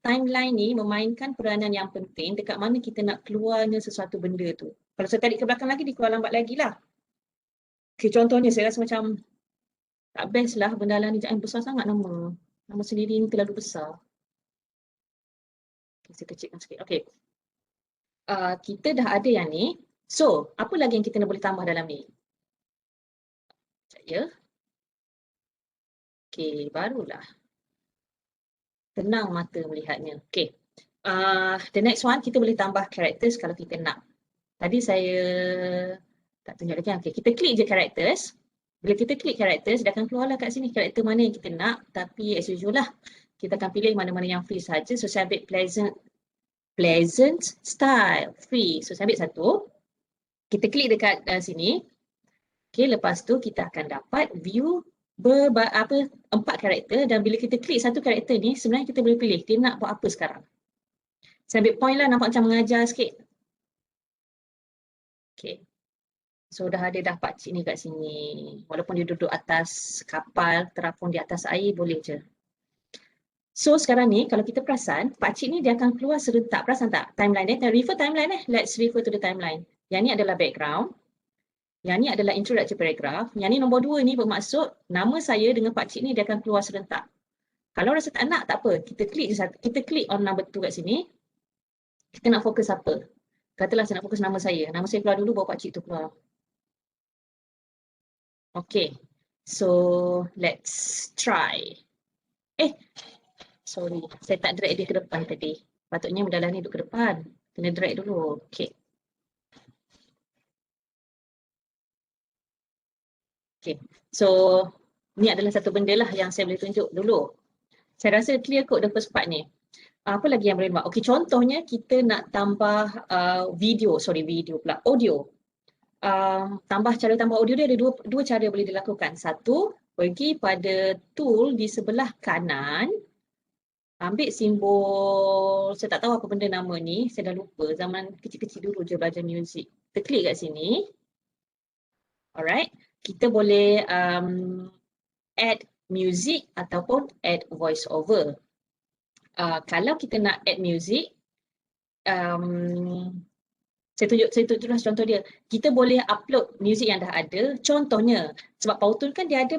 timeline ni memainkan peranan yang penting dekat mana kita nak keluarnya sesuatu benda tu. Kalau saya tarik ke belakang lagi, dia keluar lambat lagi lah. Okay, contohnya saya rasa macam tak best lah benda lah ni jangan besar sangat nama. Nama sendiri ni terlalu besar. Okay, saya kecilkan sikit. Okay. Kita dah ada yang ni. So, apa lagi yang kita nak boleh tambah dalam ni? Sekejap ya. Okay, barulah. Tenang mata melihatnya. Okay. The next one, kita boleh tambah characters kalau kita nak. Tadi saya tak tunjuk lagi. Okay, kita klik je characters. Bila kita klik characters, dia akan keluarlah kat sini karakter mana yang kita nak. Tapi as usual lah, kita akan pilih mana-mana yang free saja. So saya ambil pleasant style, free. So saya ambil satu. Kita klik dekat sini. Okay, lepas tu kita akan dapat view 4 karakter dan bila kita klik satu karakter ni sebenarnya kita boleh pilih dia nak buat apa sekarang. Saya ambil point lah, nampak macam mengajar sikit. Okay. So dah ada dah pakcik ni kat sini. Walaupun dia duduk atas kapal, terapung di atas air, boleh je. So sekarang ni kalau kita perasan, pakcik ni dia akan keluar serentak. Perasan tak? Timeline dia. Refer timeline Let's refer to the timeline. Yang ni adalah background. Yang ni adalah introductory paragraph. Yang ni nombor 2 ni bermaksud nama saya dengan pakcik ni dia akan keluar serentak. Kalau rasa tak nak, tak apa. Kita klik je satu. Kita klik on number 2 kat sini. Kita nak fokus apa? Katalah saya nak fokus nama saya. Nama saya keluar dulu baru pakcik tu keluar. Okay. So let's try. Sorry. Saya tak drag dia ke depan tadi. Patutnya mendalam ni duduk ke depan. Kena drag dulu. Okay. Okay. So, ni adalah satu benda lah yang saya boleh tunjuk dulu. Saya rasa clear kot the first part ni. Apa lagi yang boleh buat? Okay, contohnya kita nak tambah video pula, audio. Cara tambah audio dia ada dua cara boleh dilakukan. Satu, pergi pada tool di sebelah kanan, ambil simbol, saya tak tahu apa benda nama ni, saya dah lupa, zaman kecil-kecil dulu je belajar muzik. Kita klik kat sini. Alright, kita boleh add music ataupun add voice over. Kalau kita nak add music, saya tunjuklah contoh dia. Kita boleh upload music yang dah ada. Contohnya, sebab Powtoon kan dia ada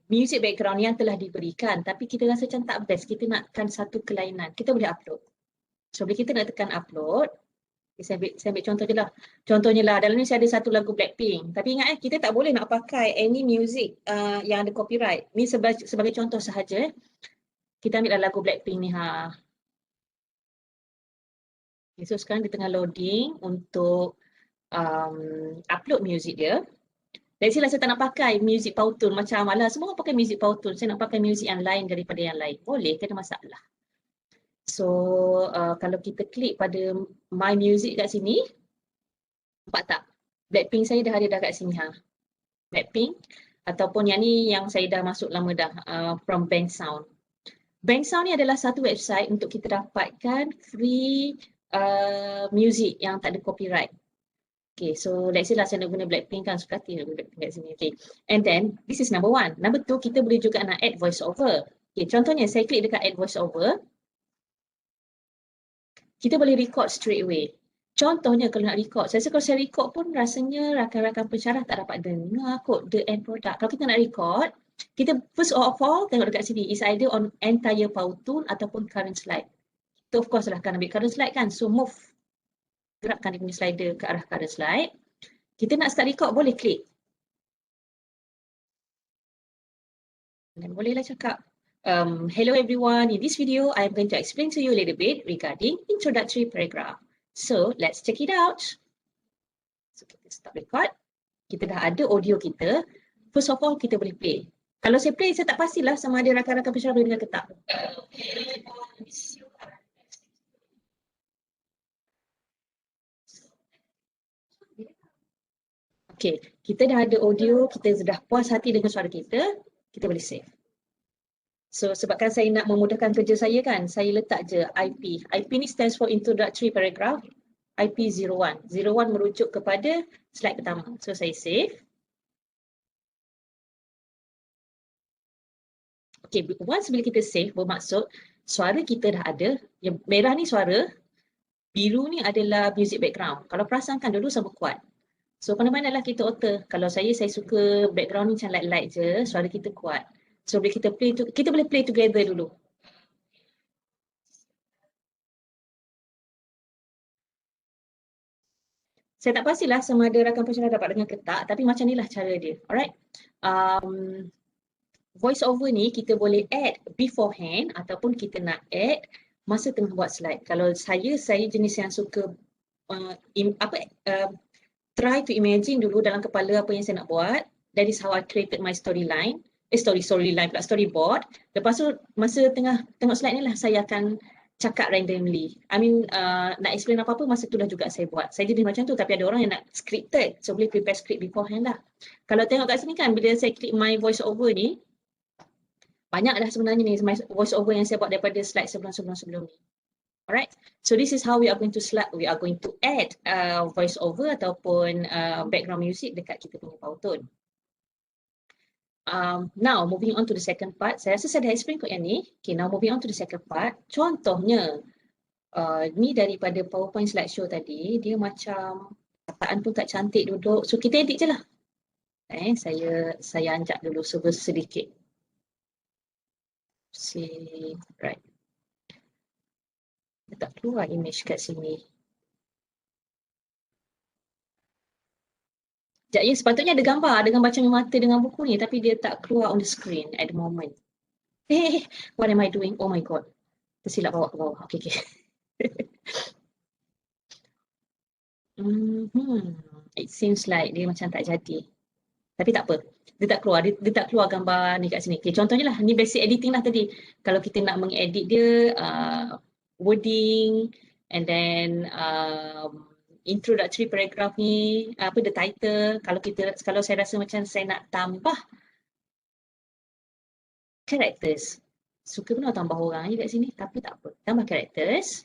music background yang telah diberikan, tapi kita rasa macam tak best, kita nakkan satu kelainan. Kita boleh upload. So, bila kita nak tekan upload, saya ambil contoh je lah. Contohnya lah, dalam ni saya ada satu lagu Blackpink. Tapi ingat kita tak boleh nak pakai any music yang ada copyright. Ni sebagai contoh sahaja. Kita ambil lagu Blackpink ni. Okay, so sekarang dia tengah loading untuk upload music dia. Let's say lah saya tak nak pakai music Powtoon macam alah semua orang pakai music Powtoon. Saya nak pakai music yang lain daripada yang lain. Boleh, tak ada masalah. So kalau kita klik pada My Music kat sini, nampak tak? Blackpink saya dah ada dah kat sini. Blackpink ataupun yang ni yang saya dah masuk lama dah, from Bank Sound. Bank Sound ni adalah satu website untuk kita dapatkan free music yang tak ada copyright. Okay, so let's say lah saya nak guna Blackpink kan, suka hati nak guna Blackpink kat sini. Okay, and then this is number one. Number two, kita boleh juga nak add voice over. Okay, contohnya saya klik dekat add voice over. Kita boleh record straight away. Contohnya kalau nak record, saya rasa kalau saya record pun rasanya rakan-rakan pensyarah tak dapat dengar kot the end product. Kalau kita nak record, kita first of all tengok dekat sini, is either on entire Powtoon ataupun current slide. Kita of course lah kan ambil current slide kan, so move. Gerakkan dia punya slider ke arah current slide. Kita nak start record, boleh klik. Dan bolehlah cakap, hello everyone, in this video I'm going to explain to you a little bit regarding introductory paragraph. So let's check it out. So kita start record. Kita dah ada audio kita. First of all kita boleh play. Kalau saya play saya tak pastilah sama ada rakan-rakan pensyarah boleh dengar ke tak. Okay, kita dah ada audio, kita sudah puas hati dengan suara kita boleh save. So sebabkan saya nak memudahkan kerja saya kan, saya letak je IP. IP ni stands for introductory paragraph, IP 01. 01 merujuk kepada slide pertama. So saya save. Okay, once bila kita save, bermaksud suara kita dah ada. Yang merah ni suara, biru ni adalah music background. Kalau perasan kan dulu sama kuat. So mana-mana lah kita alter. Kalau saya suka background ni macam light-light je, suara kita kuat. So bila kita play tu, kita boleh play together dulu. Saya tak pastilah sama ada rakan pensyarah dapat dengar ke tak, tapi macam inilah cara dia. Alright. Voice over ni kita boleh add beforehand ataupun kita nak add masa tengah buat slide. Kalau saya jenis yang suka try to imagine dulu dalam kepala apa yang saya nak buat. That is how I created my storyline. Storyboard. Lepas tu masa tengah tengok slide ni lah saya akan cakap randomly. I mean nak explain apa-apa masa tu dah juga saya buat. Saya jadi macam tu tapi ada orang yang nak scripted. So boleh prepare script beforehand lah. Kalau tengok kat sini kan bila saya klik my voice over ni, banyak dah sebenarnya ni voice over yang saya buat daripada slide sebelum ni. Alright, so this is how we are going to add voice over ataupun background music dekat kita punya Powtoon. Now moving on to the second part. Saya rasa saya dah explain kot yang ni. Okay, now moving on to the second part. Contohnya, ni daripada PowerPoint slideshow tadi, dia macam kataan pun tak cantik duduk. So kita edit je lah. Saya anjak dulu sedikit. See, right. Dia tak keluar image kat sini. Sekejap ya, sepatutnya ada gambar dengan macam mata dengan buku ni tapi dia tak keluar on the screen at the moment. What am I doing? Oh my god. Tersilap bawa ke bawah. Okay. It seems like dia macam tak jadi. Tapi tak apa. Dia tak keluar gambar ni kat sini. Okay, contohnya lah, ni basic editing lah tadi. Kalau kita nak mengedit dia, wording, and then introductory paragraph ni, the title. Kalau saya rasa macam saya nak tambah characters. Suka pun nak tambah orang je kat sini, tapi tak apa. Tambah characters.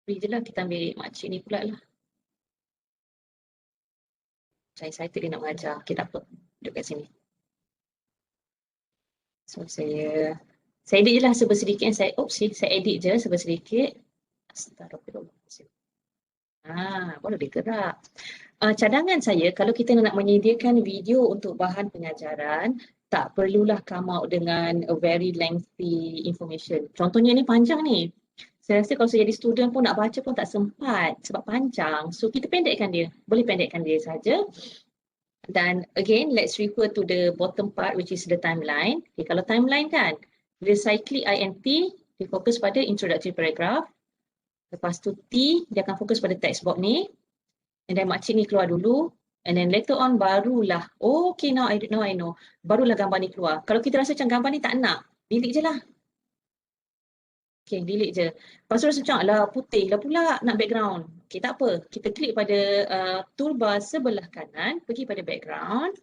Beri je lah, kita ambil makcik ni pula lah. Saya excited dia nak mengajar. Okay, tak apa. Duduk kat sini. So saya edit je lah sedikit. Saya edit je sedikit. Astagfirullahaladzim. Baru dia gerak. Cadangan saya, kalau kita nak menyediakan video untuk bahan pengajaran, tak perlulah come out dengan a very lengthy information. Contohnya ni panjang ni. Saya rasa kalau saya jadi student pun nak baca pun tak sempat sebab panjang. So kita pendekkan dia. Boleh pendekkan dia saja. Dan again, let's refer to the bottom part which is the timeline. Okay, kalau timeline kan, bila saya klik INT, dia fokus pada introductory paragraph. Lepas tu T, dia akan fokus pada text box ni. And then makcik ni keluar dulu. And then later on barulah, okay now I know. Barulah gambar ni keluar. Kalau kita rasa macam gambar ni tak nak, delete je lah. Okay, delete je. Lepas tu rasa macam, alah putih lah pula nak background. Okay, tak apa. Kita klik pada toolbar sebelah kanan, pergi pada background.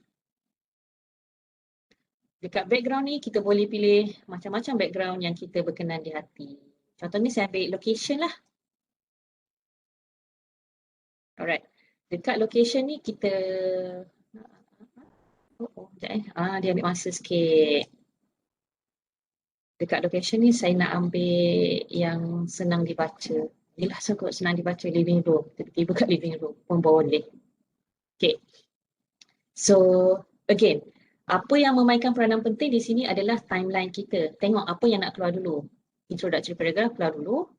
Dekat background ni kita boleh pilih macam-macam background yang kita berkenan di hati. Contohnya saya ambil location lah. Alright. Dekat location ni kita... dia ambil masa sikit. Dekat location ni saya nak ambil yang senang dibaca. Yelah saya senang dibaca living room. Tiba-tiba kat living room pun boleh. Okay. So again, apa yang memainkan peranan penting di sini adalah timeline kita. Tengok apa yang nak keluar dulu. Introductory paragraph keluar dulu.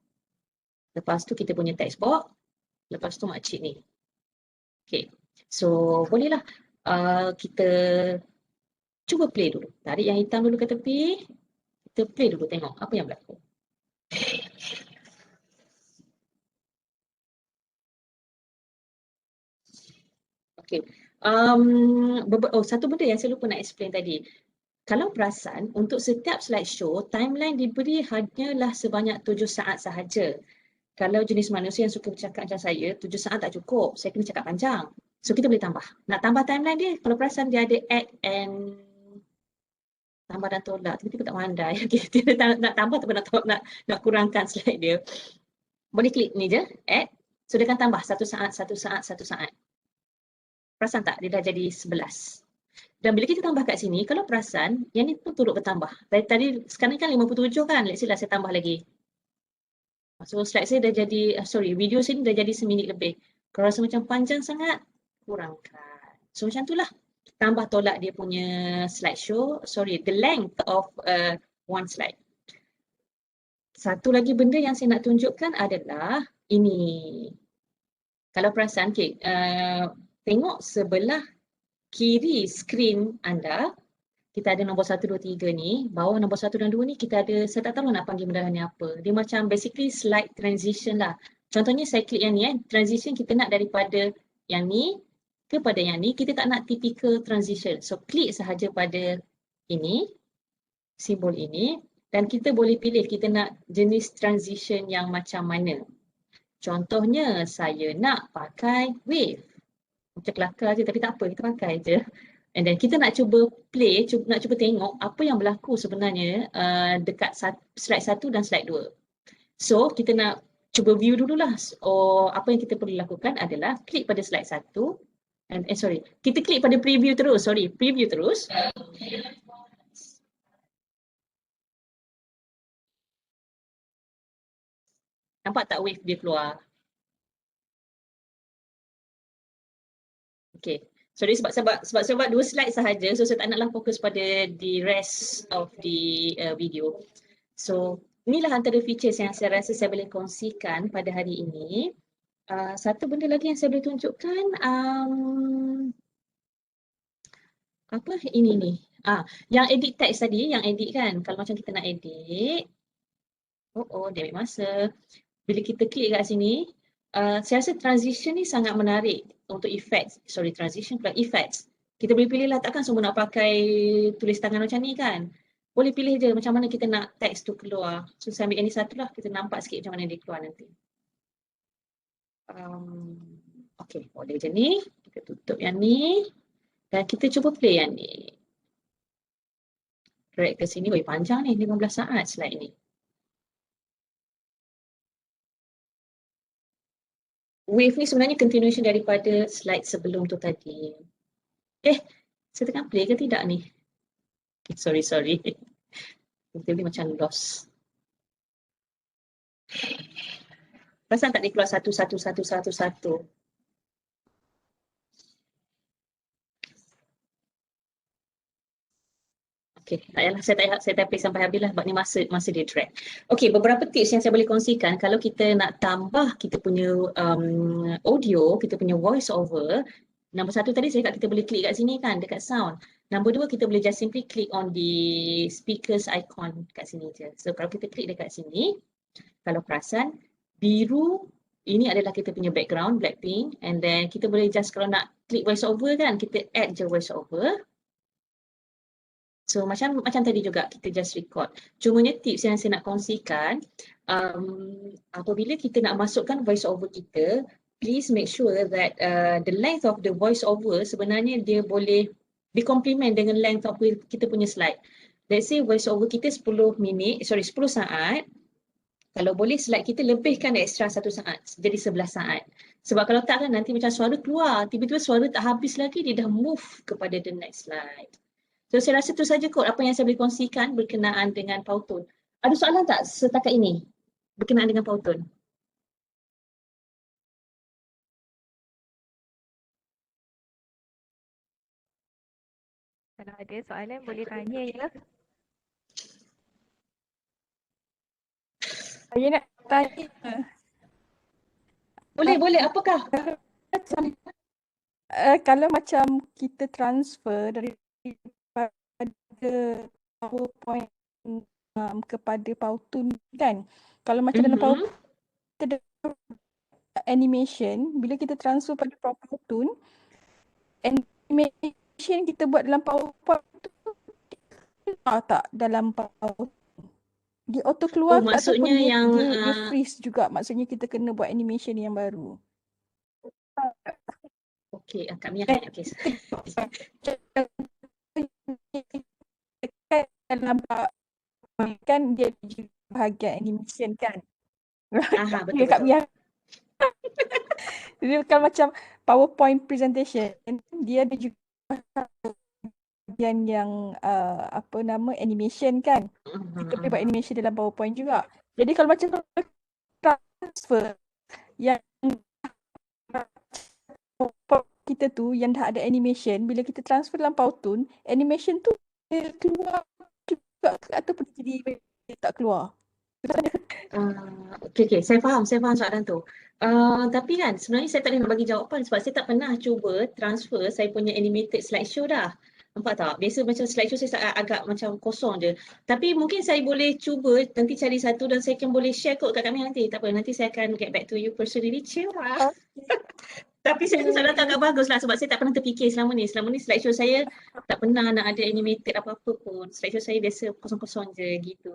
Lepas tu kita punya text box. Lepas tu makcik ni. Okay. So bolehlah kita cuba play dulu. Tarik yang hitam dulu ke tepi. Kita play dulu tengok apa yang berlaku. Okay. Satu benda yang saya lupa nak explain tadi. Kalau perasan, untuk setiap slideshow, timeline diberi hanyalah sebanyak 7 saat sahaja. Kalau jenis manusia yang suka bercakap macam saya, 7 saat tak cukup. Saya kena cakap panjang. So kita boleh tambah. Nak tambah timeline dia, kalau perasan dia ada add and tambah dan tolak. Tiba-tiba tak pandai. Okay, dia nak tambah atau nak kurangkan slide dia. Boleh klik ni je, add. So dia akan tambah 1 saat, 1 saat, 1 saat. Perasan tak? Dia dah jadi 11. Dan bila kita tambah kat sini, kalau perasan, yang ni pun turut bertambah. Tadi sekarang kan 57 kan? Let's say lah saya tambah lagi. So slide saya dah jadi, video sini dah jadi seminit lebih. Kalau rasa macam panjang sangat, kurangkan. So macam itulah. Tambah tolak dia punya slideshow, the length of one slide. Satu lagi benda yang saya nak tunjukkan adalah ini. Kalau perasan, tengok sebelah kiri skrin anda, kita ada nombor 1, 2, 3 ni. Bawah nombor 1 dan 2 ni kita ada, saya tak tahu nak panggil benda ni apa. Dia macam basically slide transition lah. Contohnya saya klik yang ni, transition kita nak daripada yang ni kepada yang ni, kita tak nak typical transition. So klik sahaja pada ini, simbol ini, dan kita boleh pilih kita nak jenis transition yang macam mana. Contohnya saya nak pakai wave. Macam kelakar je tapi tak apa, kita pakai je. And then kita nak cuba play, nak cuba tengok apa yang berlaku sebenarnya dekat slide 1 dan slide 2. So kita nak cuba view dululah. Apa yang kita perlu lakukan adalah klik pada slide 1. Kita klik pada preview terus, preview terus. Nampak tak wave dia keluar? Okay. Sorry sebab 2 slide sahaja, so saya tak naklah fokus pada the rest of the video. So inilah antara features yang saya rasa saya boleh kongsikan pada hari ini. Satu benda lagi yang saya boleh tunjukkan, apa ini ni? Yang edit text tadi, yang edit kan, kalau macam kita nak edit, Dia ambil masa. Bila kita klik kat sini, saya rasa transition ni sangat menarik untuk transition pula effects. Kita boleh pilih lah, takkan semua nak pakai tulis tangan macam ni kan. Boleh pilih je macam mana kita nak teks tu keluar. So saya ambil yang ni satu lah, kita nampak sikit macam mana dia keluar nanti. Okay, boleh je ni. Kita tutup yang ni. Dan kita cuba play yang ni. Drag ke sini, panjang ni, 15 saat slide ni. Wave ni sebenarnya continuation daripada slide sebelum tu tadi. Saya tengah play ke tidak ni? Sorry. Tiba-tiba macam lost. Pasal tak dia keluar satu. Okay, tak payahlah, saya tak play sampai habis lah sebab ni masa dia drag. Okay, beberapa tips yang saya boleh kongsikan kalau kita nak tambah kita punya audio, kita punya voice over. Nombor satu tadi saya cakap kita boleh klik kat sini kan, dekat sound. Nombor dua kita boleh just simply click on the speakers icon kat sini je. So kalau kita klik dekat sini, kalau perasan, biru ini adalah kita punya background, Blackpink. And then kita boleh just kalau nak klik voice over kan, kita add je voice over. So macam tadi juga kita just record. Cumanya tips yang saya nak kongsikan, apabila kita nak masukkan voice over kita, please make sure that the length of the voice over sebenarnya dia boleh di-complement dengan length of kita punya slide. Let's say voice over kita 10 saat. Kalau boleh slide kita lebihkan extra 1 saat, jadi 11 saat. Sebab kalau tak kan nanti macam suara keluar, tiba-tiba suara tak habis lagi, dia dah move kepada the next slide. So saya rasa itu saja kot apa yang saya boleh kongsikan berkenaan dengan Powtoon. Ada soalan tak setakat ini berkenaan dengan Powtoon? Kalau ada soalan boleh tanya ya. Saya nak tanya. Boleh. Apakah? Kalau macam kita transfer daripada PowerPoint kepada Powtoon kan, kalau macam dalam PowerPoint kita ada animation, bila kita transfer pada Powtoon, animation kita buat dalam PowerPoint tu keluar tak dalam PowerPoint? Dia auto keluar maksudnya ataupun yang dia freeze juga, maksudnya kita kena buat animation yang baru. Okey, Kak Mia kan? Okey. Dalam kan dia bahagian animation kan. Betul. Kak Mia. Dia kalau macam PowerPoint presentation, dia ada juga bahagian yang animation kan. Kita boleh buat animation dalam PowerPoint juga. Jadi kalau macam transfer yang kita tu yang dah ada animation, bila kita transfer dalam Powtoon, animation tu dia keluar juga ataupun jadi tak keluar. Okay, saya faham soalan tu. Tapi kan sebenarnya saya tak boleh nak bagi jawapan sebab saya tak pernah cuba transfer saya punya animated slideshow dah. Nampak tak? Biasa macam slideshow saya agak macam kosong je. Tapi mungkin saya boleh cuba nanti cari satu dan saya akan boleh share kot kat kami nanti. Tak apa, nanti saya akan get back to you personally. Chill lah. Tapi saya rasa soalan tu agak bagus lah sebab saya tak pernah terfikir selama ni. Selama ni slideshow saya tak pernah nak ada animated apa-apa pun. Slideshow saya biasa kosong-kosong je gitu.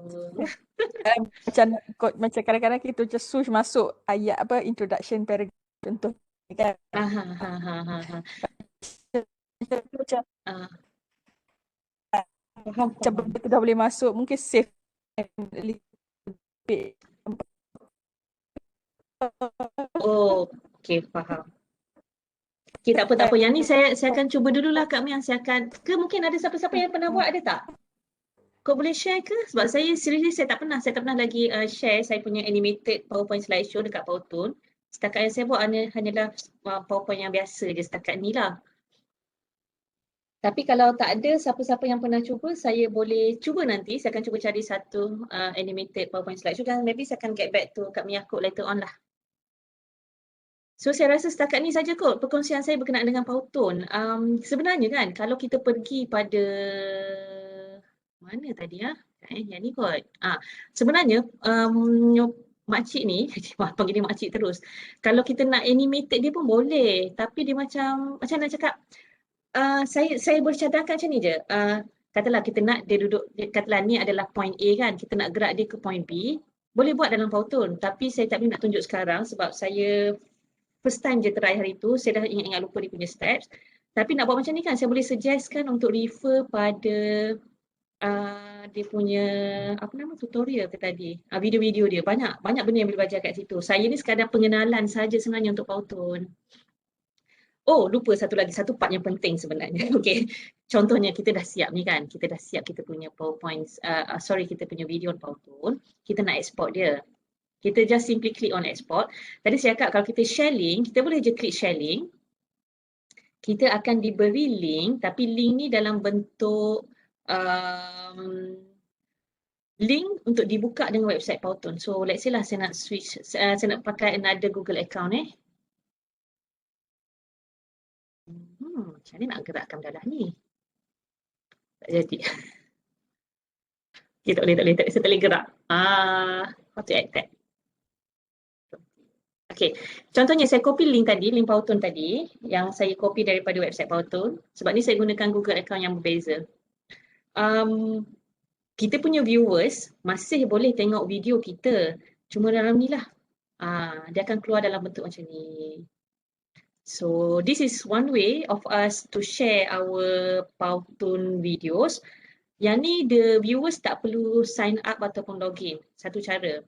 Macam kadang-kadang kita just switch masuk ayat introduction paragraph contoh kan. Macam benda tu dah boleh masuk, mungkin save a little bit. Okay, faham. Okay, tak apa. Yang ni saya akan cuba dululah Kak Mia. Mungkin ada siapa-siapa yang pernah buat, ada tak? Kau boleh share ke? Sebab seriously saya tak pernah lagi share saya punya animated PowerPoint slideshow dekat Powtoon. Setakat yang saya buat hanyalah PowerPoint yang biasa je setakat ni lah. Tapi kalau tak ada siapa-siapa yang pernah cuba, saya boleh cuba nanti. Saya akan cuba cari satu animated PowerPoint slideshow dan maybe saya akan get back to Kak Mia kot later on lah. So saya rasa setakat ni saja kot perkongsian saya berkenaan dengan Powtoon. Sebenarnya kan kalau kita pergi pada mana tadi Yang ni kot. Sebenarnya makcik ni, panggil dia makcik terus. Kalau kita nak animated dia pun boleh. Tapi dia macam nak cakap, saya boleh cadangkan macam ni je. Katalah kita nak dia duduk, katalah ni adalah point A kan. Kita nak gerak dia ke point B. Boleh buat dalam Powtoon. Tapi saya tak boleh nak tunjuk sekarang sebab saya first time je try hari tu. Saya dah ingat-ingat lupa dia punya steps. Tapi nak buat macam ni kan, saya boleh suggestkan untuk refer pada dia punya tutorial ke tadi, video-video dia. Banyak benda yang boleh belajar kat situ. Saya ni sekadar pengenalan saja sebenarnya untuk Powtoon. Oh, lupa satu part yang penting sebenarnya. Okey. Contohnya kita dah siap ni kan. Kita dah siap kita punya PowerPoint, kita punya video on Powtoon. Kita nak export dia. Kita just simply click on export. Tadi saya cakap kalau kita share link, kita boleh je klik share link. Kita akan diberi link, tapi link ni dalam bentuk link untuk dibuka dengan website Powtoon. So let's say lah saya nak switch, saya nak pakai another Google account macam mana nak gerakkan dalam ni? Tak jadi. Okay, tak boleh, saya tak boleh gerak. How to add that? Okay, contohnya saya copy link tadi, link Powtoon tadi, yang saya copy daripada website Powtoon. Sebab ni saya gunakan Google account yang berbeza. Kita punya viewers masih boleh tengok video kita. Cuma dalam ni lah. Dia akan keluar dalam bentuk macam ni. So this is one way of us to share our Powtoon videos. Yang ni the viewers tak perlu sign up ataupun login. Satu cara.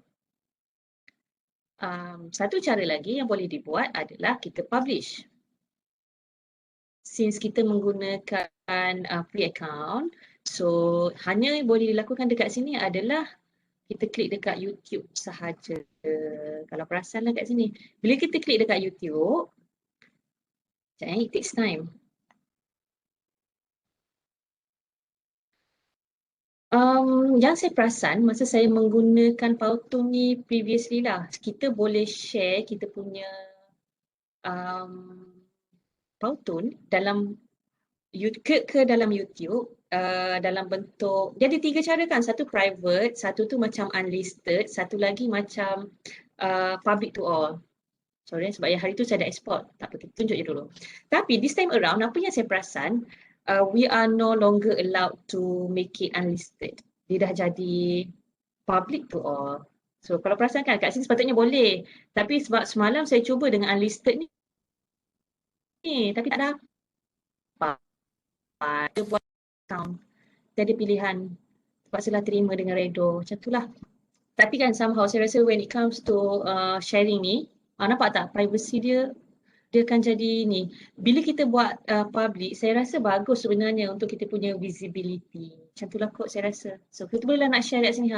Satu cara lagi yang boleh dibuat adalah kita publish. Since kita menggunakan free account, so hanya boleh dilakukan dekat sini adalah kita klik dekat YouTube sahaja. Kalau perasanlah kat sini. Bila kita klik dekat YouTube, it takes time. Yang saya perasan masa saya menggunakan Powtoon ni previously lah, kita boleh share kita punya Powtoon dalam ke dalam YouTube dalam bentuk, dia ada 3 cara kan, satu private, satu tu macam unlisted, satu lagi macam public to all. Sorry sebab yang hari tu saya dah export, tak apa, kita tunjuk je dulu. Tapi this time around, apa yang saya perasan, we are no longer allowed to make it unlisted. Dia dah jadi public to all. So kalau perasan kan kat sini sepatutnya boleh. Tapi sebab semalam saya cuba dengan unlisted ni, tapi tak dapat. Dia buat account. Dia ada pilihan. Terpaksalah terima dengan redo. Macam tu lah. Tapi kan somehow saya rasa when it comes to sharing ni, nampak tak privacy dia akan jadi ni. Bila kita buat public, saya rasa bagus sebenarnya untuk kita punya visibility. Macam tu lah kot saya rasa. So kita boleh lah nak share kat sini.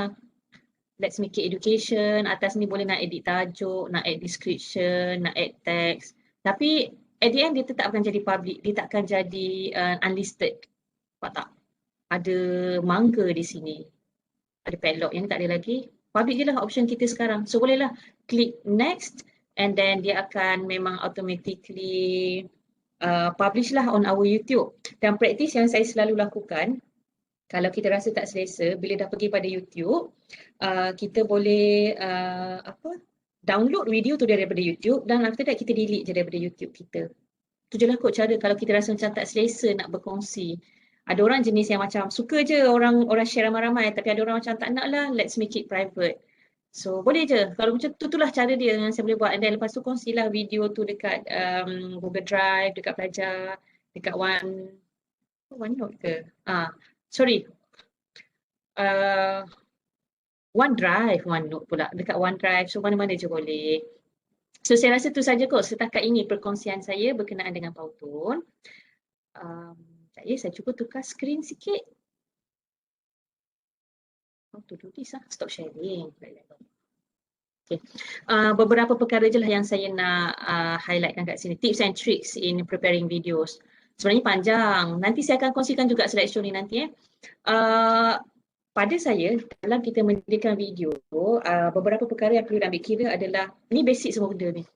Let's make it education. Atas ni boleh nak edit tajuk, nak add description, nak add text. Tapi at the end dia tetap akan jadi public. Dia tak akan jadi unlisted. Nampak tak? Ada mangga di sini. Ada padlock yang tak ada lagi. Public je lah option kita sekarang. So bolehlah klik next. And then dia akan memang automatically publish lah on our YouTube. Dan praktis yang saya selalu lakukan, kalau kita rasa tak selesa, bila dah pergi pada YouTube, kita boleh download video tu daripada YouTube dan after that kita delete je daripada YouTube kita. Tu je lah kot cara kalau kita rasa macam tak selesa nak berkongsi. Ada orang jenis yang macam suka je orang share ramai-ramai, tapi ada orang macam tak nak lah, let's make it private. So boleh je, kalau macam tu itulah cara dia yang saya boleh buat. And then lepas tu kongsilah video tu dekat Google Drive, dekat Pelajar, dekat OneNote ke? OneNote pula, dekat OneDrive, so mana-mana je boleh. So saya rasa tu saja kot setakat ini perkongsian saya berkenaan dengan Powtoon. Saya cuba tukar skrin sikit. How to do this? Stop sharing. Okay. Beberapa perkara je lah yang saya nak highlightkan kat sini. Tips and tricks in preparing videos. Sebenarnya panjang. Nanti saya akan kongsikan juga slideshow ni nanti. Pada saya, dalam kita menjadikan video, beberapa perkara yang perlu ambil kira adalah, ni basic semua benda ni.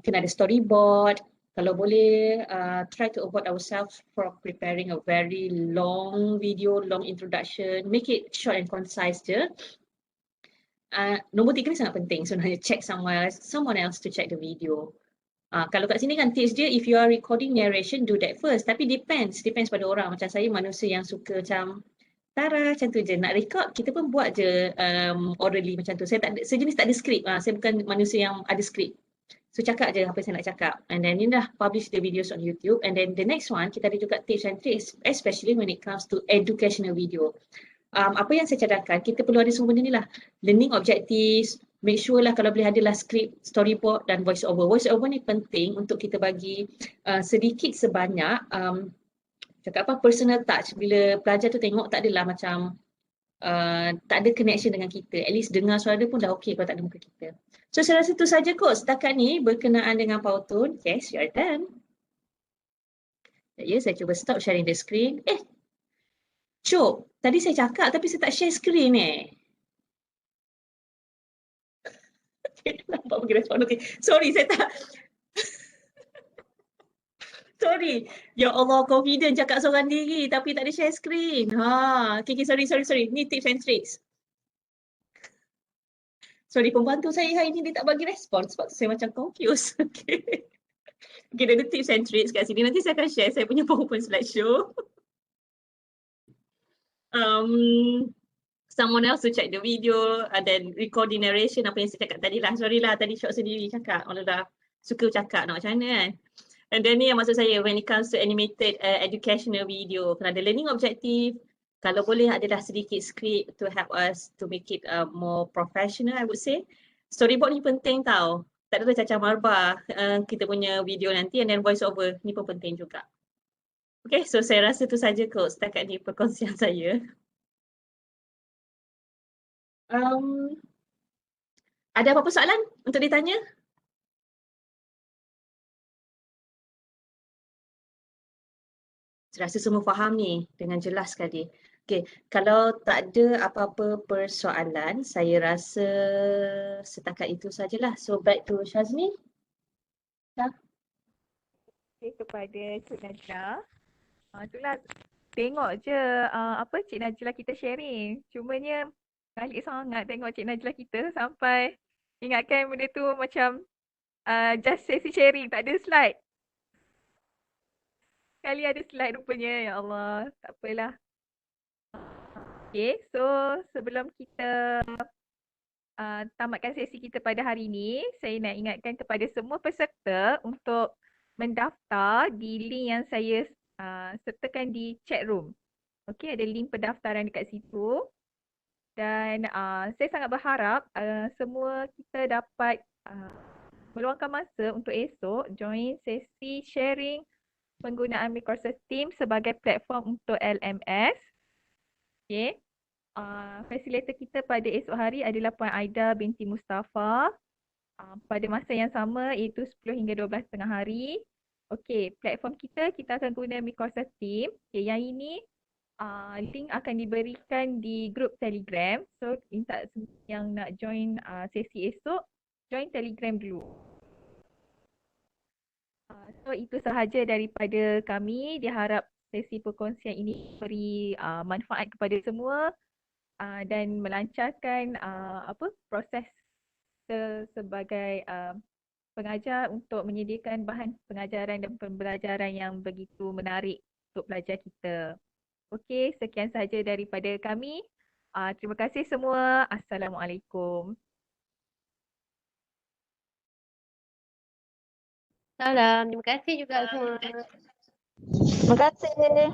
Kena ada storyboard. Kalau boleh, try to avoid ourselves from preparing a very long video, long introduction. Make it short and concise je. Nombor 3 ni sangat penting sebenarnya. Check someone else to check the video. Kalau kat sini kan tips dia, if you are recording narration, do that first. Tapi depends pada orang. Macam saya manusia yang suka macam Tara, macam tu je. Nak record, kita pun buat je orally macam tu. Saya sejenis tak ada skrip. Saya bukan manusia yang ada skrip. So cakap je apa yang saya nak cakap. And then ni dah publish the videos on YouTube. And then the next one, kita ada juga tips and tricks, especially when it comes to educational video. Apa yang saya cadangkan, kita perlu ada semua benda ni lah. Learning objectives, make sure lah kalau boleh adalah script, storyboard dan voice over. Voice over ni penting untuk kita bagi sedikit sebanyak cakap apa, personal touch. Bila pelajar tu tengok tak adalah macam tak ada connection dengan kita. At least dengar suara dia pun dah okey kalau tak ada muka kita. So saya rasa itu saja kot setakat ni berkenaan dengan Powtoon. Yes, you are done. Ya, saya cuba stop sharing the screen. Cuk, tadi saya cakap tapi saya tak share screen Okay, nampak bagi respon. Okay, sorry saya tak. Sorry. Ya Allah, confident cakap seorang diri tapi tak ada share screen. Okay, sorry. Ni tips and tricks. Sorry, pembantu saya hari ni dia tak bagi respon sebab tu saya macam confused. Okay. Okay, ada tips and tricks kat sini. Nanti saya akan share saya punya PowerPoint slideshow. Someone else to check the video and then record the narration apa yang saya cakap tadi lah. Sorry lah, tadi short sendiri cakap. Orang dah suka cakap nak macam mana kan. And then ni yang maksud saya when it comes to animated educational video, kena ada learning objective. Kalau boleh adalah sedikit script to help us to make it more professional, I would say. Storyboard ni penting tau. Tak ada cacar marba kita punya video nanti, and then voice over ni pun penting juga. Okay, so saya rasa tu saja kot setakat ni perkongsian saya. Ada apa-apa soalan untuk ditanya? Saya rasa semua faham ni dengan jelas sekali. Okay, kalau tak ada apa-apa persoalan, saya rasa setakat itu sajalah. So back to Syazmi. Okay, kepada Cik Najla. Itulah, tengok je apa Cik Najla kita sharing. Cumanya kali sangat tengok Cik Najla kita sampai ingatkan benda tu macam just sesi sharing, tak ada slide. Kali ada slide rupanya, ya Allah, tak apalah. Okay, so sebelum kita tamatkan sesi kita pada hari ini, saya nak ingatkan kepada semua peserta untuk mendaftar di link yang saya sertakan di chat room. Okay, ada link pendaftaran dekat situ. Dan saya sangat berharap semua kita dapat meluangkan masa untuk esok join sesi sharing penggunaan Microsoft Teams sebagai platform untuk LMS. Okay. Facilitator kita pada esok hari adalah Puan Aida binti Mustafa. Pada masa yang sama iaitu 10 hingga 12 tengah hari. Okey, platform kita akan guna Microsoft Teams. Okay, yang ini link akan diberikan di grup Telegram. So, minta yang nak join sesi esok, join Telegram dulu. So, itu sahaja daripada kami. Diharap sesi perkongsian ini beri manfaat kepada semua dan melancarkan proses sebagai pengajar untuk menyediakan bahan pengajaran dan pembelajaran yang begitu menarik untuk pelajar kita. Okey, sekian sahaja daripada kami. Terima kasih semua. Assalamualaikum. Salam. Terima kasih juga semua. Terima kasih. Boleh.